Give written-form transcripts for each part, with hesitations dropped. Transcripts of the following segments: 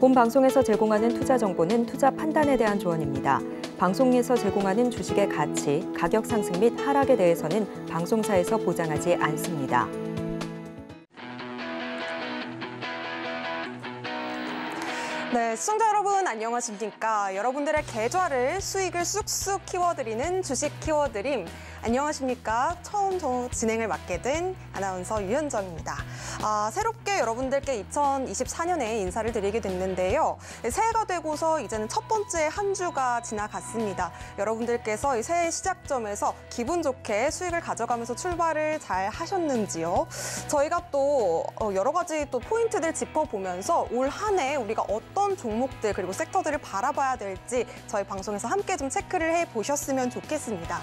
본 방송에서 제공하는 투자 정보는 투자 판단에 대한 조언입니다. 방송에서 제공하는 주식의 가치, 가격 상승 및 하락에 대해서는 방송사에서 보장하지 않습니다. 네, 시청자 여러분 안녕하십니까? 여러분들의 계좌를 수익을 쑥쑥 키워드리는 주식 키워드림. 안녕하십니까? 처음 진행을 맡게 된 아나운서 유현정입니다. 새롭게 여러분들께 2024년에 인사를 드리게 됐는데요. 새해가 되고서 이제는 첫 번째 한 주가 지나갔습니다. 여러분들께서 이 새해 시작점에서 기분 좋게 수익을 가져가면서 출발을 잘 하셨는지요? 저희가 또 여러 가지 또 포인트들 짚어보면서 올 한 해 우리가 어떤 종목들 그리고 섹터들을 바라봐야 될지 저희 방송에서 함께 좀 체크를 해보셨으면 좋겠습니다.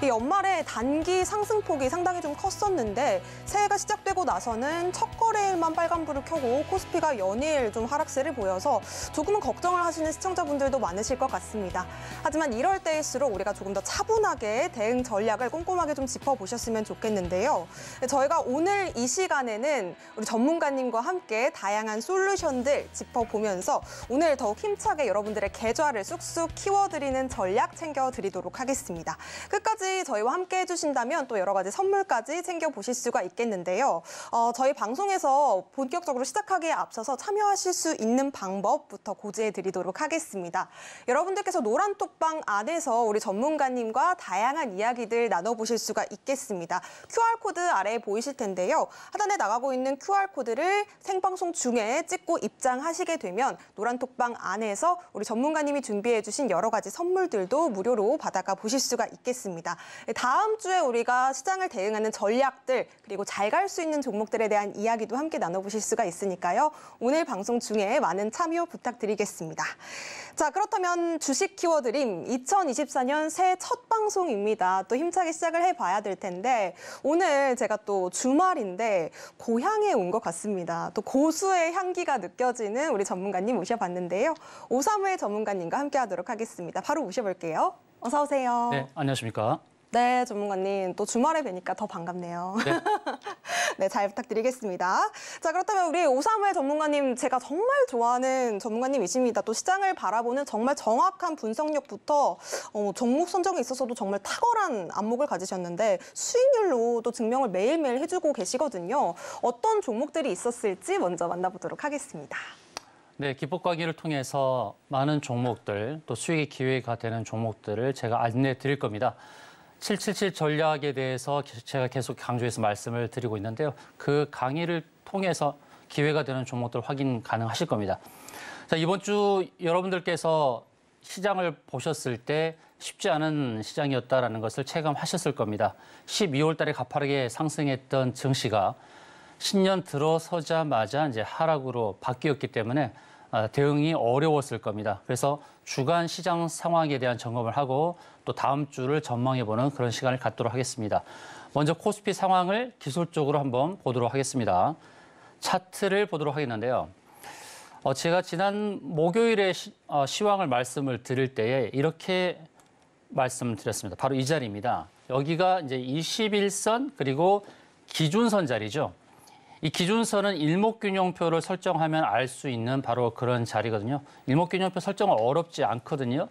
이 연말에 단기 상승폭이 상당히 좀 컸었는데 새해가 시작되고 나서는 첫 거래일만 빨간불을 켜고 코스피가 연일 좀 하락세를 보여서 조금은 걱정을 하시는 시청자분들도 많으실 것 같습니다. 하지만 이럴 때일수록 우리가 조금 더 차분하게 대응 전략을 꼼꼼하게 좀 짚어보셨으면 좋겠는데요. 저희가 오늘 이 시간에는 우리 전문가님과 함께 다양한 솔루션들 짚어보면서 오늘 더욱 힘차게 여러분들의 계좌를 쑥쑥 키워드리는 전략 챙겨드리도록 하겠습니다. 끝까지 저희와 함께 해주신다면 또 여러 가지 선물까지 챙겨보실 수가 있겠는데요. 저희 방송에서 본격적으로 시작하기에 앞서서 참여하실 수 있는 방법부터 고지해드리도록 하겠습니다. 여러분들께서 노란톡방 안에서 우리 전문가님과 다양한 이야기들 나눠보실 수가 있겠습니다. QR코드 아래에 보이실 텐데요. 하단에 나가고 있는 QR코드를 생방송 중에 찍고 입장하시게 되면 노란톡방 안에서 우리 전문가님이 준비해주신 여러 가지 선물들도 무료로 받아가 보실 수가 있겠습니다. 다음 주에 우리가 시장을 대응하는 전략들 그리고 잘 갈 수 있는 종목들에 대한 이야기도 함께 나눠보실 수가 있으니까요. 오늘 방송 중에 많은 참여 부탁드리겠습니다. 자, 그렇다면 주식 키워드림 2024년 새해 첫 방송입니다. 또 힘차게 시작을 해봐야 될 텐데 오늘 제가 또 주말인데 고향에 온 것 같습니다. 또 고수의 향기가 느껴지는 우리 전문가님 모셔봤는데요. 오사무엘 전문가님과 함께하도록 하겠습니다. 바로 모셔볼게요. 어서 오세요. 네, 안녕하십니까? 네, 전문가님. 또 주말에 뵈니까 더 반갑네요. 네. 네, 잘 부탁드리겠습니다. 자, 그렇다면 우리 오사무엘 전문가님, 제가 정말 좋아하는 전문가님이십니다. 또 시장을 바라보는 정말 정확한 분석력부터 종목 선정에 있어서도 정말 탁월한 안목을 가지셨는데 수익률로 또 증명을 매일매일 해주고 계시거든요. 어떤 종목들이 있었을지 먼저 만나보도록 하겠습니다. 네, 기법 강의를 통해서 많은 종목들, 또 수익의 기회가 되는 종목들을 제가 안내해 드릴 겁니다. 777 전략에 대해서 제가 계속 강조해서 말씀을 드리고 있는데요. 그 강의를 통해서 기회가 되는 종목들 확인 가능하실 겁니다. 자, 이번 주 여러분들께서 시장을 보셨을 때 쉽지 않은 시장이었다라는 것을 체감하셨을 겁니다. 12월 달에 가파르게 상승했던 증시가 신년 들어서자마자 이제 하락으로 바뀌었기 때문에 대응이 어려웠을 겁니다. 그래서 주간 시장 상황에 대한 점검을 하고 또 다음 주를 전망해보는 그런 시간을 갖도록 하겠습니다. 먼저 코스피 상황을 기술적으로 한번 보도록 하겠습니다. 차트를 보도록 하겠는데요. 제가 지난 목요일에 시황을 말씀을 드릴 때에 이렇게 말씀드렸습니다. 바로 이 자리입니다. 여기가 이제 21선 그리고 기준선 자리죠. 이 기준선은 일목균형표를 설정하면 알 수 있는 바로 그런 자리거든요. 일목균형표 설정은 어렵지 않거든요.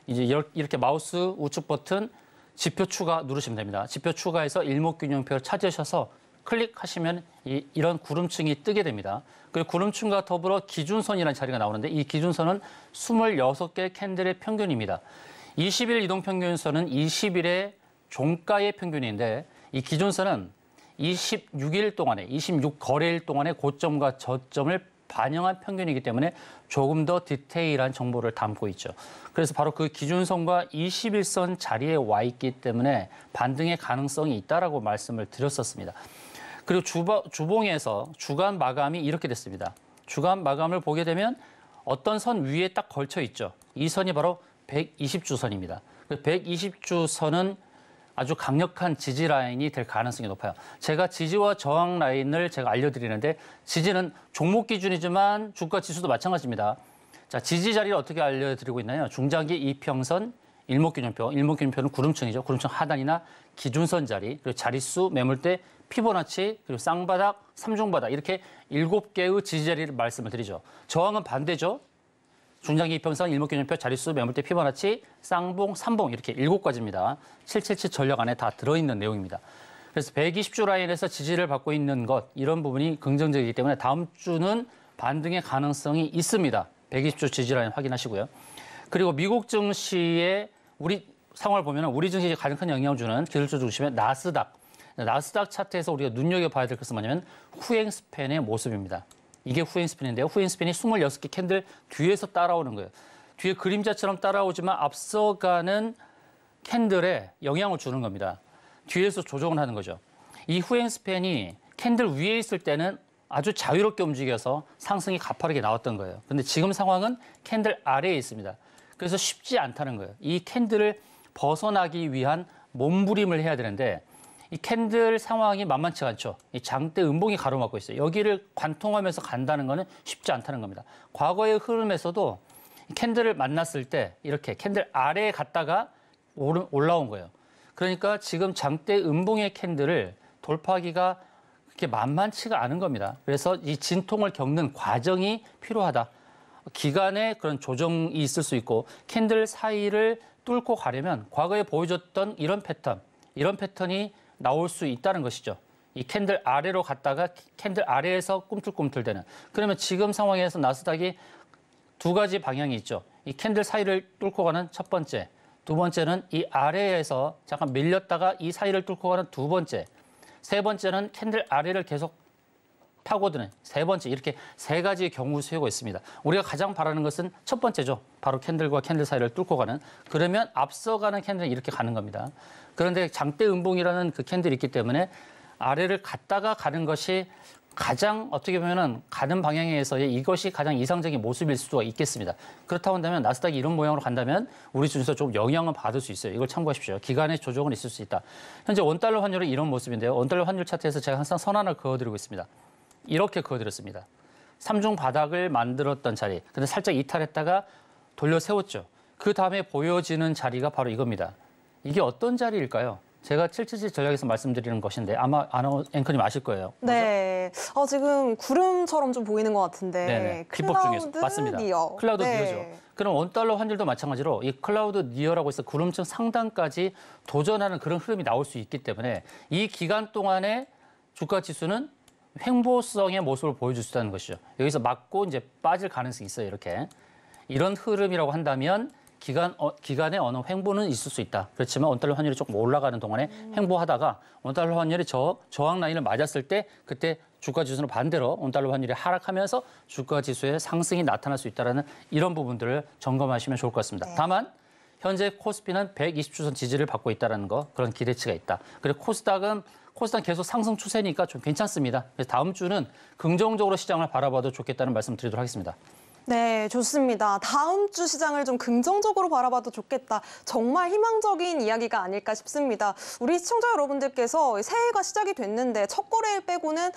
이제 이렇게 마우스 우측 버튼 지표 추가 누르시면 됩니다. 지표 추가해서 일목균형표를 찾으셔서 클릭하시면 이런 구름층이 뜨게 됩니다. 그리고 구름층과 더불어 기준선이라는 자리가 나오는데 이 기준선은 26개 캔들의 평균입니다. 20일 이동평균선은 20일의 종가의 평균인데 이 기준선은 26일 동안에 26거래일 동안의 고점과 저점을 반영한 평균이기 때문에 조금 더 디테일한 정보를 담고 있죠. 그래서 바로 그 기준선과 21선 자리에 와 있기 때문에 반등의 가능성이 있다라고 말씀을 드렸었습니다. 그리고 주봉에서 주간 마감이 이렇게 됐습니다. 주간 마감을 보게 되면 어떤 선 위에 딱 걸쳐 있죠. 이 선이 바로 120주선입니다. 120주선은 아주 강력한 지지 라인이 될 가능성이 높아요. 제가 지지와 저항 라인을 제가 알려드리는데 지지는 종목 기준이지만 주가 지수도 마찬가지입니다. 자, 지지 자리를 어떻게 알려드리고 있나요? 중장기 이평선, 일목균형표, 일목균형표는 구름층이죠. 구름층 하단이나 기준선 자리, 그리고 자릿수, 매물대, 피보나치, 그리고 쌍바닥, 삼중바닥 이렇게 7개의 지지 자리를 말씀을 드리죠. 저항은 반대죠. 중장기 이평선, 일목균형표, 자릿수, 매물대, 피보나치, 쌍봉, 삼봉 이렇게 7가지입니다. 777 전략 안에 다 들어있는 내용입니다. 그래서 120주 라인에서 지지를 받고 있는 것 이런 부분이 긍정적이기 때문에 다음 주는 반등의 가능성이 있습니다. 120주 지지 라인 확인하시고요. 그리고 미국 증시의 우리 상황을 보면 우리 증시에 가장 큰 영향을 주는 기술주 중심의 나스닥 차트에서 우리가 눈여겨봐야 될 것은 뭐냐면 후행 스팬의 모습입니다. 이게 후행 스팬인데요. 후행 스팬이 26개 캔들 뒤에서 따라오는 거예요. 뒤에 그림자처럼 따라오지만 앞서가는 캔들에 영향을 주는 겁니다. 뒤에서 조정을 하는 거죠. 이 후행 스팬이 캔들 위에 있을 때는 아주 자유롭게 움직여서 상승이 가파르게 나왔던 거예요. 근데 지금 상황은 캔들 아래에 있습니다. 그래서 쉽지 않다는 거예요. 이 캔들을 벗어나기 위한 몸부림을 해야 되는데 이 캔들 상황이 만만치 않죠. 이 장대 음봉이 가로막고 있어요. 여기를 관통하면서 간다는 거는 쉽지 않다는 겁니다. 과거의 흐름에서도 캔들을 만났을 때 이렇게 캔들 아래에 갔다가 올라온 거예요. 그러니까 지금 장대 음봉의 캔들을 돌파하기가 그렇게 만만치가 않은 겁니다. 그래서 이 진통을 겪는 과정이 필요하다. 기간에 그런 조정이 있을 수 있고 캔들 사이를 뚫고 가려면 과거에 보여줬던 이런 패턴이 나올 수 있다는 것이죠. 이 캔들 아래로 갔다가 캔들 아래에서 꿈틀꿈틀대는. 그러면 지금 상황에서 나스닥이 2가지 방향이 있죠. 이 캔들 사이를 뚫고 가는 첫 번째, 두 번째는 이 아래에서 잠깐 밀렸다가 이 사이를 뚫고 가는 두 번째, 세 번째는 캔들 아래를 계속 파고드는 세 번째, 이렇게 3가지의 경우 수요가 있습니다. 우리가 가장 바라는 것은 첫 번째죠. 바로 캔들과 캔들 사이를 뚫고 가는. 그러면 앞서가는 캔들은 이렇게 가는 겁니다. 그런데 장대 음봉이라는 그 캔들이 있기 때문에 아래를 갔다가 가는 것이 가장 어떻게 보면은 가는 방향에서의 이것이 가장 이상적인 모습일 수가 있겠습니다. 그렇다고 한다면 나스닥이 이런 모양으로 간다면 우리 주에서 좀 영향을 받을 수 있어요. 이걸 참고하십시오. 기간의 조정은 있을 수 있다. 현재 원달러 환율은 이런 모습인데요. 원달러 환율 차트에서 제가 항상 선환을 그어드리고 있습니다. 이렇게 그어드렸습니다. 3중 바닥을 만들었던 자리. 근데 살짝 이탈했다가 돌려 세웠죠. 그 다음에 보여지는 자리가 바로 이겁니다. 이게 어떤 자리일까요? 제가 777 전략에서 말씀드리는 것인데 아마 앵커님 아실 거예요. 네. 지금 구름처럼 좀 보이는 것 같은데. 네네. 기법 중에서 맞습니다. 니어. 클라우드 네. 니어죠. 그럼 원달러 환율도 마찬가지로 이 클라우드 니어라고 해서 구름층 상단까지 도전하는 그런 흐름이 나올 수 있기 때문에 이 기간 동안에 주가 지수는 횡보성의 모습을 보여줄 수 있다는 것이죠. 여기서 맞고 이제 빠질 가능성이 있어요. 이렇게. 이런 흐름이라고 한다면 기간에 어느 횡보는 있을 수 있다. 그렇지만 원달러 환율이 조금 올라가는 동안에 횡보하다가 원달러 환율이 저항 라인을 맞았을 때 그때 주가 지수는 반대로 원달러 환율이 하락하면서 주가 지수의 상승이 나타날 수 있다는 이런 부분들을 점검하시면 좋을 것 같습니다. 네. 다만 현재 코스피는 120주선 지지를 받고 있다는 거 그런 기대치가 있다. 그리고 코스닥은 계속 상승 추세니까 좀 괜찮습니다. 그래서 다음 주는 긍정적으로 시장을 바라봐도 좋겠다는 말씀 드리도록 하겠습니다. 네, 좋습니다. 다음 주 시장을 좀 긍정적으로 바라봐도 좋겠다. 정말 희망적인 이야기가 아닐까 싶습니다. 우리 시청자 여러분들께서 새해가 시작이 됐는데 첫 거래일 빼고는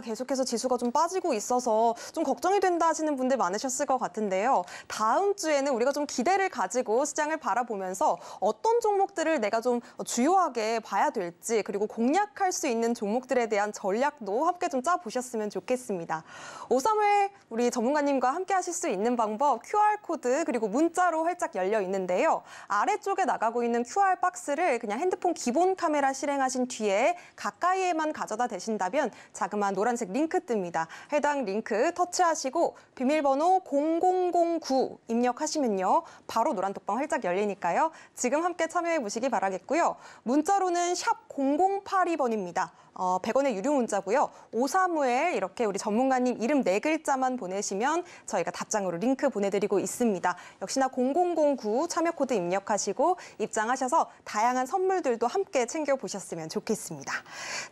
계속해서 지수가 좀 빠지고 있어서 좀 걱정이 된다 하시는 분들 많으셨을 것 같은데요. 다음 주에는 우리가 좀 기대를 가지고 시장을 바라보면서 어떤 종목들을 내가 좀 주요하게 봐야 될지 그리고 공략할 수 있는 종목들에 대한 전략도 함께 좀 짜보셨으면 좋겠습니다. 오사무엘 우리 전문가님과 함께 하실 수 있는 방법 QR코드 그리고 문자로 활짝 열려 있는데요. 아래쪽에 나가고 있는 QR 박스를 그냥 핸드폰 기본 카메라 실행하신 뒤에 가까이에만 가져다 대신다면 자그마한 노란색 링크 뜹니다. 해당 링크 터치하시고 비밀번호 0009 입력하시면요. 바로 노란 톡방 활짝 열리니까요. 지금 함께 참여해 보시기 바라겠고요. 문자로는 샵 0082번입니다. 100원의 유료 문자고요. 오사무엘 이렇게 우리 전문가님 이름 4글자만 보내시면 저희가 답장으로 링크 보내드리고 있습니다. 역시나 0009 참여 코드 입력하시고 입장하셔서 다양한 선물들도 함께 챙겨보셨으면 좋겠습니다.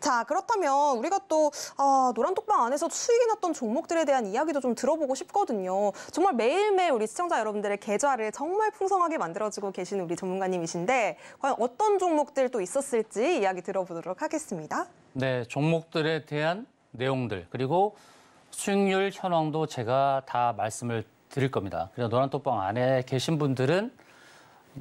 자, 그렇다면 우리가 또 노란톡방 안에서 수익이 났던 종목들에 대한 이야기도 좀 들어보고 싶거든요. 정말 매일매일 우리 시청자 여러분들의 계좌를 정말 풍성하게 만들어주고 계시는 우리 전문가님이신데 과연 어떤 종목들 또 있었을지 이야기 들어보도록 하겠습니다. 네, 종목들에 대한 내용들 그리고 수익률 현황도 제가 다 말씀을 드릴 겁니다. 그래서 노란톡방 안에 계신 분들은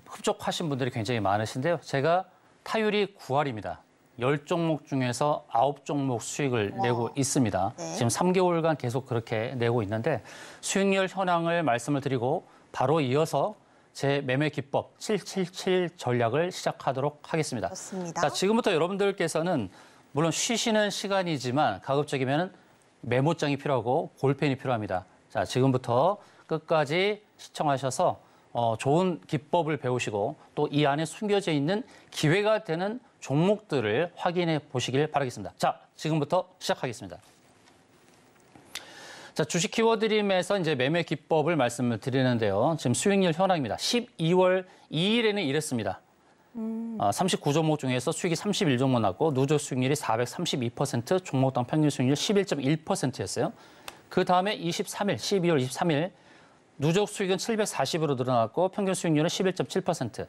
흡족하신 분들이 굉장히 많으신데요. 제가 타율이 9할입니다. 10종목 중에서 9종목 수익을 내고 있습니다. 네. 지금 3개월간 계속 그렇게 내고 있는데 수익률 현황을 말씀을 드리고 바로 이어서 제 매매 기법 777 전략을 시작하도록 하겠습니다. 좋습니다. 자, 지금부터 여러분들께서는 물론 쉬시는 시간이지만 가급적이면 메모장이 필요하고 볼펜이 필요합니다. 자, 지금부터 끝까지 시청하셔서 좋은 기법을 배우시고 또 이 안에 숨겨져 있는 기회가 되는 종목들을 확인해 보시길 바라겠습니다. 자, 지금부터 시작하겠습니다. 자, 주식 키워드림에서 이제 매매 기법을 말씀을 드리는데요. 지금 수익률 현황입니다. 12월 2일에는 이랬습니다. 39종목 중에서 수익이 31종목 났고 누적 수익률이 432%, 종목당 평균 수익률 11.1%였어요. 그 다음에 23일, 12월 23일 누적 수익은 740으로 늘어났고 평균 수익률은 11.7%.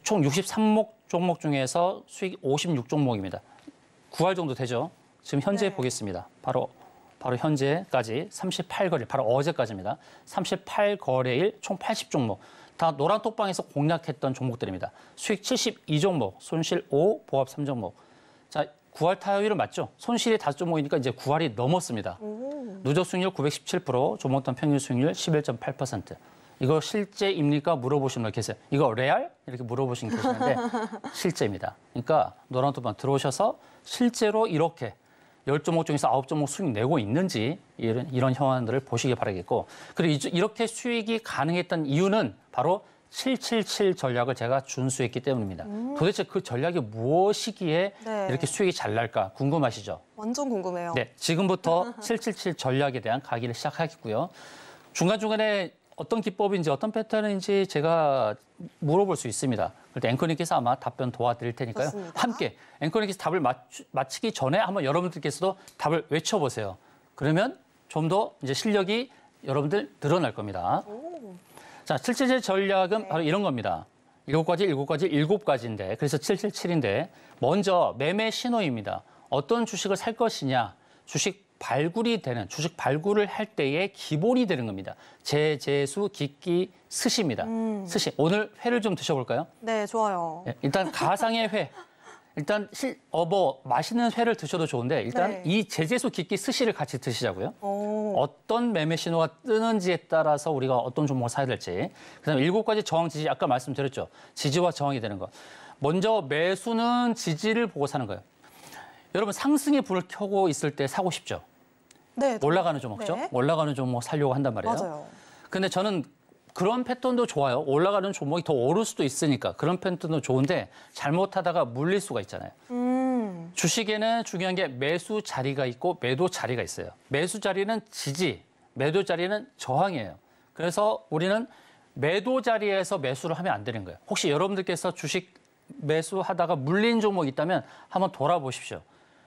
총 63목 종목 중에서 수익 56종목입니다. 9할 정도 되죠. 지금 현재 네. 보겠습니다. 바로 현재까지 38거래일, 바로 어제까지입니다. 38거래일 총 80종목. 다 노란 톡방에서 공략했던 종목들입니다. 수익 72종목, 손실 5, 보합 3종목. 자, 9할 타율은 맞죠? 손실이 5종목이니까 이제 9할이 넘었습니다. 누적 수익률 917%, 종목당 평균 수익률 11.8%. 이거 실제입니까? 물어보시는 분 계세요. 이거 레알? 이렇게 물어보시는 분 계시는데 실제입니다. 그러니까 노란 톡방 들어오셔서 실제로 이렇게 10종목 중에서 9종목 수익 내고 있는지 이런 현황들을 보시기 바라겠고 그리고 이렇게 수익이 가능했던 이유는 바로 777 전략을 제가 준수했기 때문입니다. 도대체 그 전략이 무엇이기에 네. 이렇게 수익이 잘 날까 궁금하시죠? 완전 궁금해요. 네, 지금부터 777 전략에 대한 강의를 시작하겠고요. 중간중간에 어떤 기법인지 어떤 패턴인지 제가 물어볼 수 있습니다. 그럴 때 앵커님께서 아마 답변 도와드릴 테니까요. 좋습니다. 함께 앵커님께서 답을 마치기 전에 한번 여러분들께서도 답을 외쳐보세요. 그러면 좀 더 이제 실력이 여러분들 늘어날 겁니다. 자, 777 전략은 바로 이런 겁니다. 7가지인데 그래서 777인데 먼저 매매 신호입니다. 어떤 주식을 살 것이냐, 주식 발굴을 할 때의 기본이 되는 겁니다. 제재수, 기기, 스시입니다. 스시. 오늘 회를 좀 드셔볼까요? 네, 좋아요. 네, 일단 가상의 회. 일단 맛있는 회를 드셔도 좋은데 일단 네. 이 제재수, 기기, 스시를 같이 드시자고요. 오. 어떤 매매 신호가 뜨는지에 따라서 우리가 어떤 종목을 사야 될지. 그다음에 7가지 저항 지지 아까 말씀드렸죠. 지지와 저항이 되는 거. 먼저 매수는 지지를 보고 사는 거예요. 여러분 상승의 불을 켜고 있을 때 사고 싶죠. 네. 올라가는 종목죠. 네. 올라가는 종목 살려고 한단 말이에요. 맞아요. 근데 저는 그런 패턴도 좋아요. 올라가는 종목이 더 오를 수도 있으니까 그런 패턴도 좋은데 잘못하다가 물릴 수가 있잖아요. 주식에는 중요한 게 매수 자리가 있고 매도 자리가 있어요. 매수 자리는 지지, 매도 자리는 저항이에요. 그래서 우리는 매도 자리에서 매수를 하면 안 되는 거예요. 혹시 여러분들께서 주식 매수하다가 물린 종목이 있다면 한번 돌아보십시오.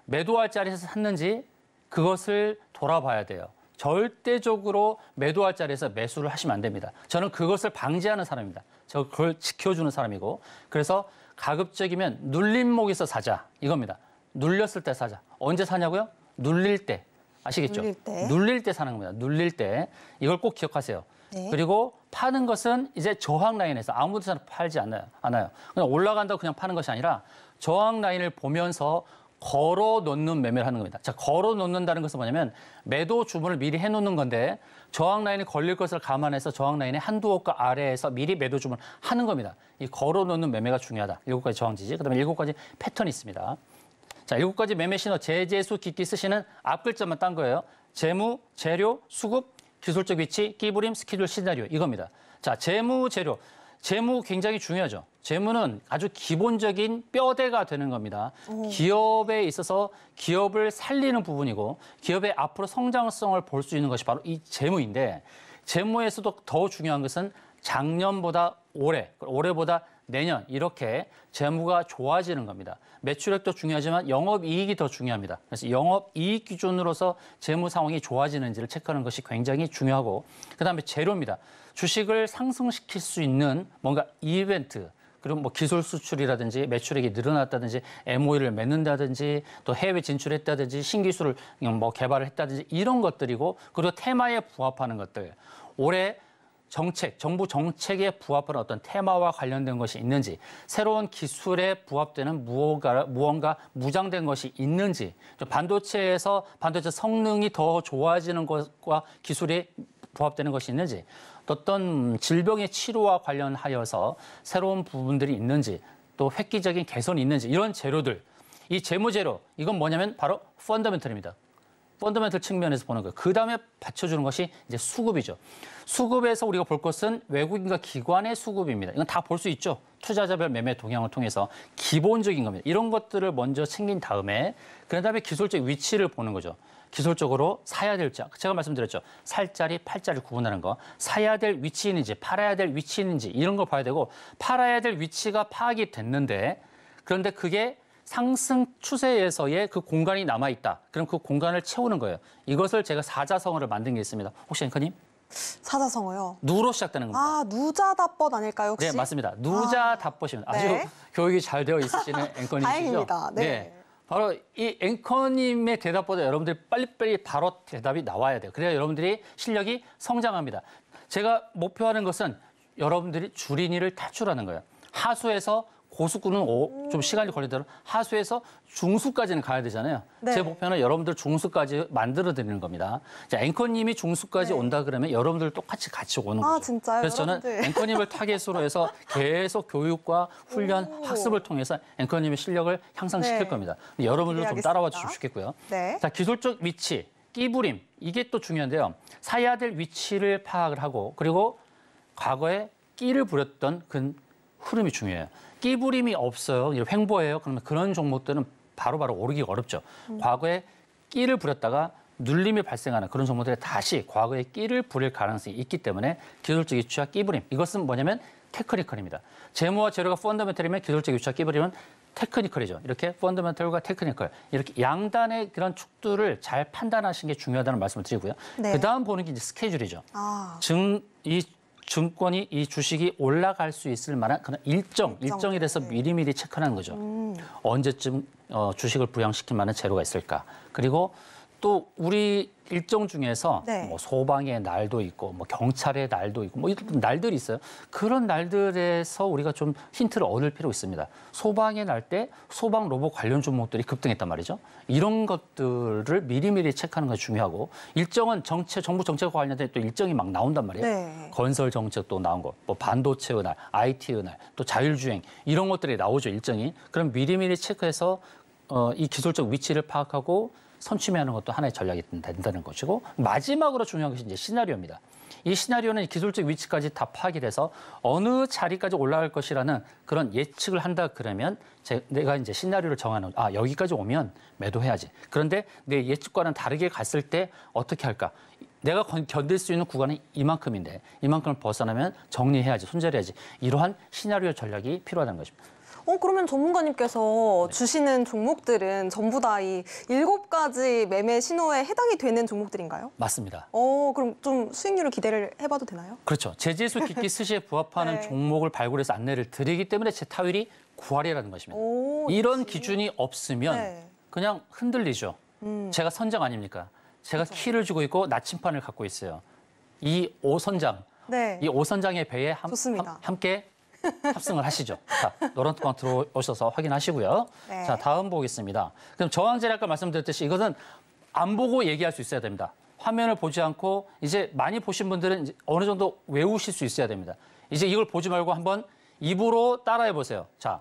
매도할 자리에서 샀는지 그것을 돌아봐야 돼요. 절대적으로 매도할 자리에서 매수를 하시면 안 됩니다. 저는 그것을 방지하는 사람입니다. 저 그걸 지켜주는 사람이고 그래서 가급적이면 눌림목에서 사자 이겁니다. 눌렸을 때 사자. 언제 사냐고요? 눌릴 때. 아시겠죠? 눌릴 때 사는 겁니다. 눌릴 때. 이걸 꼭 기억하세요. 네. 그리고 파는 것은 이제 저항 라인에서 아무 데나 팔지 않아요. 그냥 올라간다고 그냥 파는 것이 아니라 저항 라인을 보면서 걸어 놓는 매매를 하는 겁니다. 자, 걸어 놓는다는 것은 뭐냐면 매도 주문을 미리 해놓는 건데 저항 라인이 걸릴 것을 감안해서 저항 라인의 한두 억가 아래에서 미리 매도 주문을 하는 겁니다. 이 걸어 놓는 매매가 중요하다. 7가지 저항 지지. 그다음에 7가지 패턴이 있습니다. 자, 7가지 매매 신호 제재수 기기 쓰시는 앞 글자만 딴 거예요. 재무, 재료, 수급, 기술적 위치, 끼부림, 스케줄, 시나리오 이겁니다. 자, 재무, 재료. 재무 굉장히 중요하죠. 재무는 아주 기본적인 뼈대가 되는 겁니다. 기업에 있어서 기업을 살리는 부분이고 기업의 앞으로 성장성을 볼 수 있는 것이 바로 이 재무인데 재무에서도 더 중요한 것은 작년보다 올해보다 내년 이렇게 재무가 좋아지는 겁니다. 매출액도 중요하지만 영업이익이 더 중요합니다. 그래서 영업이익 기준으로서 재무 상황이 좋아지는지를 체크하는 것이 굉장히 중요하고 그다음에 재료입니다. 주식을 상승시킬 수 있는 뭔가 이벤트 그리고 뭐 기술 수출이라든지 매출액이 늘어났다든지 MOU를 맺는다든지 또 해외 진출했다든지 신기술을 뭐 개발을 했다든지 이런 것들이고 그리고 테마에 부합하는 것들 올해 정부 정책에 부합하는 어떤 테마와 관련된 것이 있는지, 새로운 기술에 부합되는 무언가 무장된 것이 있는지, 반도체에서 반도체 성능이 더 좋아지는 것과 기술이 부합되는 것이 있는지, 어떤 질병의 치료와 관련하여서 새로운 부분들이 있는지, 또 획기적인 개선이 있는지, 이런 재료들, 이 재무재료, 이건 뭐냐면 바로 펀더멘털입니다. 펀더멘털 측면에서 보는 거예요. 그 다음에 받쳐주는 것이 이제 수급이죠. 수급에서 우리가 볼 것은 외국인과 기관의 수급입니다. 이건 다 볼 수 있죠. 투자자별 매매 동향을 통해서 기본적인 겁니다. 이런 것들을 먼저 챙긴 다음에 그다음에 기술적 위치를 보는 거죠. 기술적으로 사야 될 자, 제가 말씀드렸죠. 살 자리, 팔 자리 구분하는 거. 사야 될 위치인지 팔아야 될 위치인지 이런 걸 봐야 되고, 팔아야 될 위치가 파악이 됐는데, 그런데 그게 상승 추세에서의 그 공간이 남아있다. 그럼 그 공간을 채우는 거예요. 이것을 제가 사자성어를 만든 게 있습니다. 혹시 앵커님? 사자성어요. 누로 시작되는 겁니다. 아, 누자답벗 아닐까요, 혹시? 네, 맞습니다. 누자답벗입니다. 아주 네. 교육이 잘 되어 있으시는 앵커님이시죠? 다행입니다. 네. 바로 이 앵커님의 대답보다 여러분들이 빨리빨리 바로 대답이 나와야 돼요. 그래야 여러분들이 실력이 성장합니다. 제가 목표하는 것은 여러분들이 줄이니를 탈출하는 거예요. 하수에서 고수구는 좀 시간이 걸리더라도 하수에서 중수까지는 가야 되잖아요. 네. 제 목표는 여러분들 중수까지 만들어 드리는 겁니다. 자, 앵커님이 중수까지 네. 온다 그러면 여러분들 똑같이 같이 오는 거죠. 아, 진짜요? 그래서 저는 여러분들. 앵커님을 타겟으로 해서 계속 교육과 훈련, 오. 학습을 통해서 앵커님의 실력을 향상시킬 네. 겁니다. 여러분들도 좀 기대하겠습니다. 따라와 주시겠고요. 네. 자, 기술적 위치, 끼부림, 이게 또 중요한데요. 사야 될 위치를 파악을 하고, 그리고 과거에 끼를 부렸던 그 흐름이 중요해요. 끼부림이 없어요. 횡보해요. 그러면 그런 종목들은 바로바로 오르기가 어렵죠. 과거에 끼를 부렸다가 눌림이 발생하는 그런 종목들에 다시 과거에 끼를 부릴 가능성이 있기 때문에 기술적 위치와 끼부림, 이것은 뭐냐면 테크니컬입니다. 재무와 재료가 펀더멘털이면 기술적 위치와 끼부림은 테크니컬이죠. 이렇게 펀더멘털과 테크니컬, 이렇게 양단의 그런 축들을 잘 판단하시는 게 중요하다는 말씀을 드리고요. 네. 그다음 보는 게 이제 스케줄이죠. 아, 이 증권이, 이 주식이 올라갈 수 있을 만한 그런 일정에 대해서 미리미리 체크하는 거죠. 언제쯤 주식을 부양시킬 만한 재료가 있을까. 그리고 또 우리 일정 중에서 네. 뭐 소방의 날도 있고 뭐 경찰의 날도 있고 뭐 이런 날들이 있어요. 그런 날들에서 우리가 좀 힌트를 얻을 필요가 있습니다. 소방의 날 때 소방 로봇 관련 종목들이 급등했단 말이죠. 이런 것들을 미리미리 체크하는 것이 중요하고, 일정은 정부 정책과 관련된 또 일정이 막 나온단 말이에요. 네. 건설 정책도 나온 거, 뭐 반도체의 날, IT의 날, 또 자율주행 이런 것들이 나오죠, 일정이. 그럼 미리미리 체크해서 이 기술적 위치를 파악하고 선취하는 것도 하나의 전략이 된다는 것이고, 마지막으로 중요한 것이 이제 시나리오입니다. 이 시나리오는 기술적 위치까지 다 파악이 돼서 어느 자리까지 올라갈 것이라는 그런 예측을 한다 그러면 내가 이제 시나리오를 정하는, 아, 여기까지 오면 매도해야지. 그런데 내 예측과는 다르게 갔을 때 어떻게 할까? 내가 견딜 수 있는 구간은 이만큼인데 이만큼을 벗어나면 정리해야지, 손절해야지. 이러한 시나리오 전략이 필요하다는 것입니다. 그러면 전문가님께서 네. 주시는 종목들은 전부 다 이 7가지 매매 신호에 해당이 되는 종목들인가요? 맞습니다. 그럼 좀 수익률을 기대를 해봐도 되나요? 그렇죠. 제지수 깊이 스시에 부합하는 네. 종목을 발굴해서 안내를 드리기 때문에 제 타율이 9할이라는 것입니다. 이런 기준이 없으면 네. 그냥 흔들리죠. 제가 선장 아닙니까? 제가 키를 주고 있고 나침판을 갖고 있어요. 이 5선장, 네. 이 5선장의 배에 좋습니다. 함께 탑승을 하시죠. 자, 노란톡방 들어오셔서 확인하시고요. 네. 자, 다음 보겠습니다. 그럼 저항제를 아까 말씀드렸듯이 이것은 안 보고 얘기할 수 있어야 됩니다. 화면을 보지 않고 이제 많이 보신 분들은 이제 어느 정도 외우실 수 있어야 됩니다. 이제 이걸 보지 말고 한번 입으로 따라해 보세요. 자,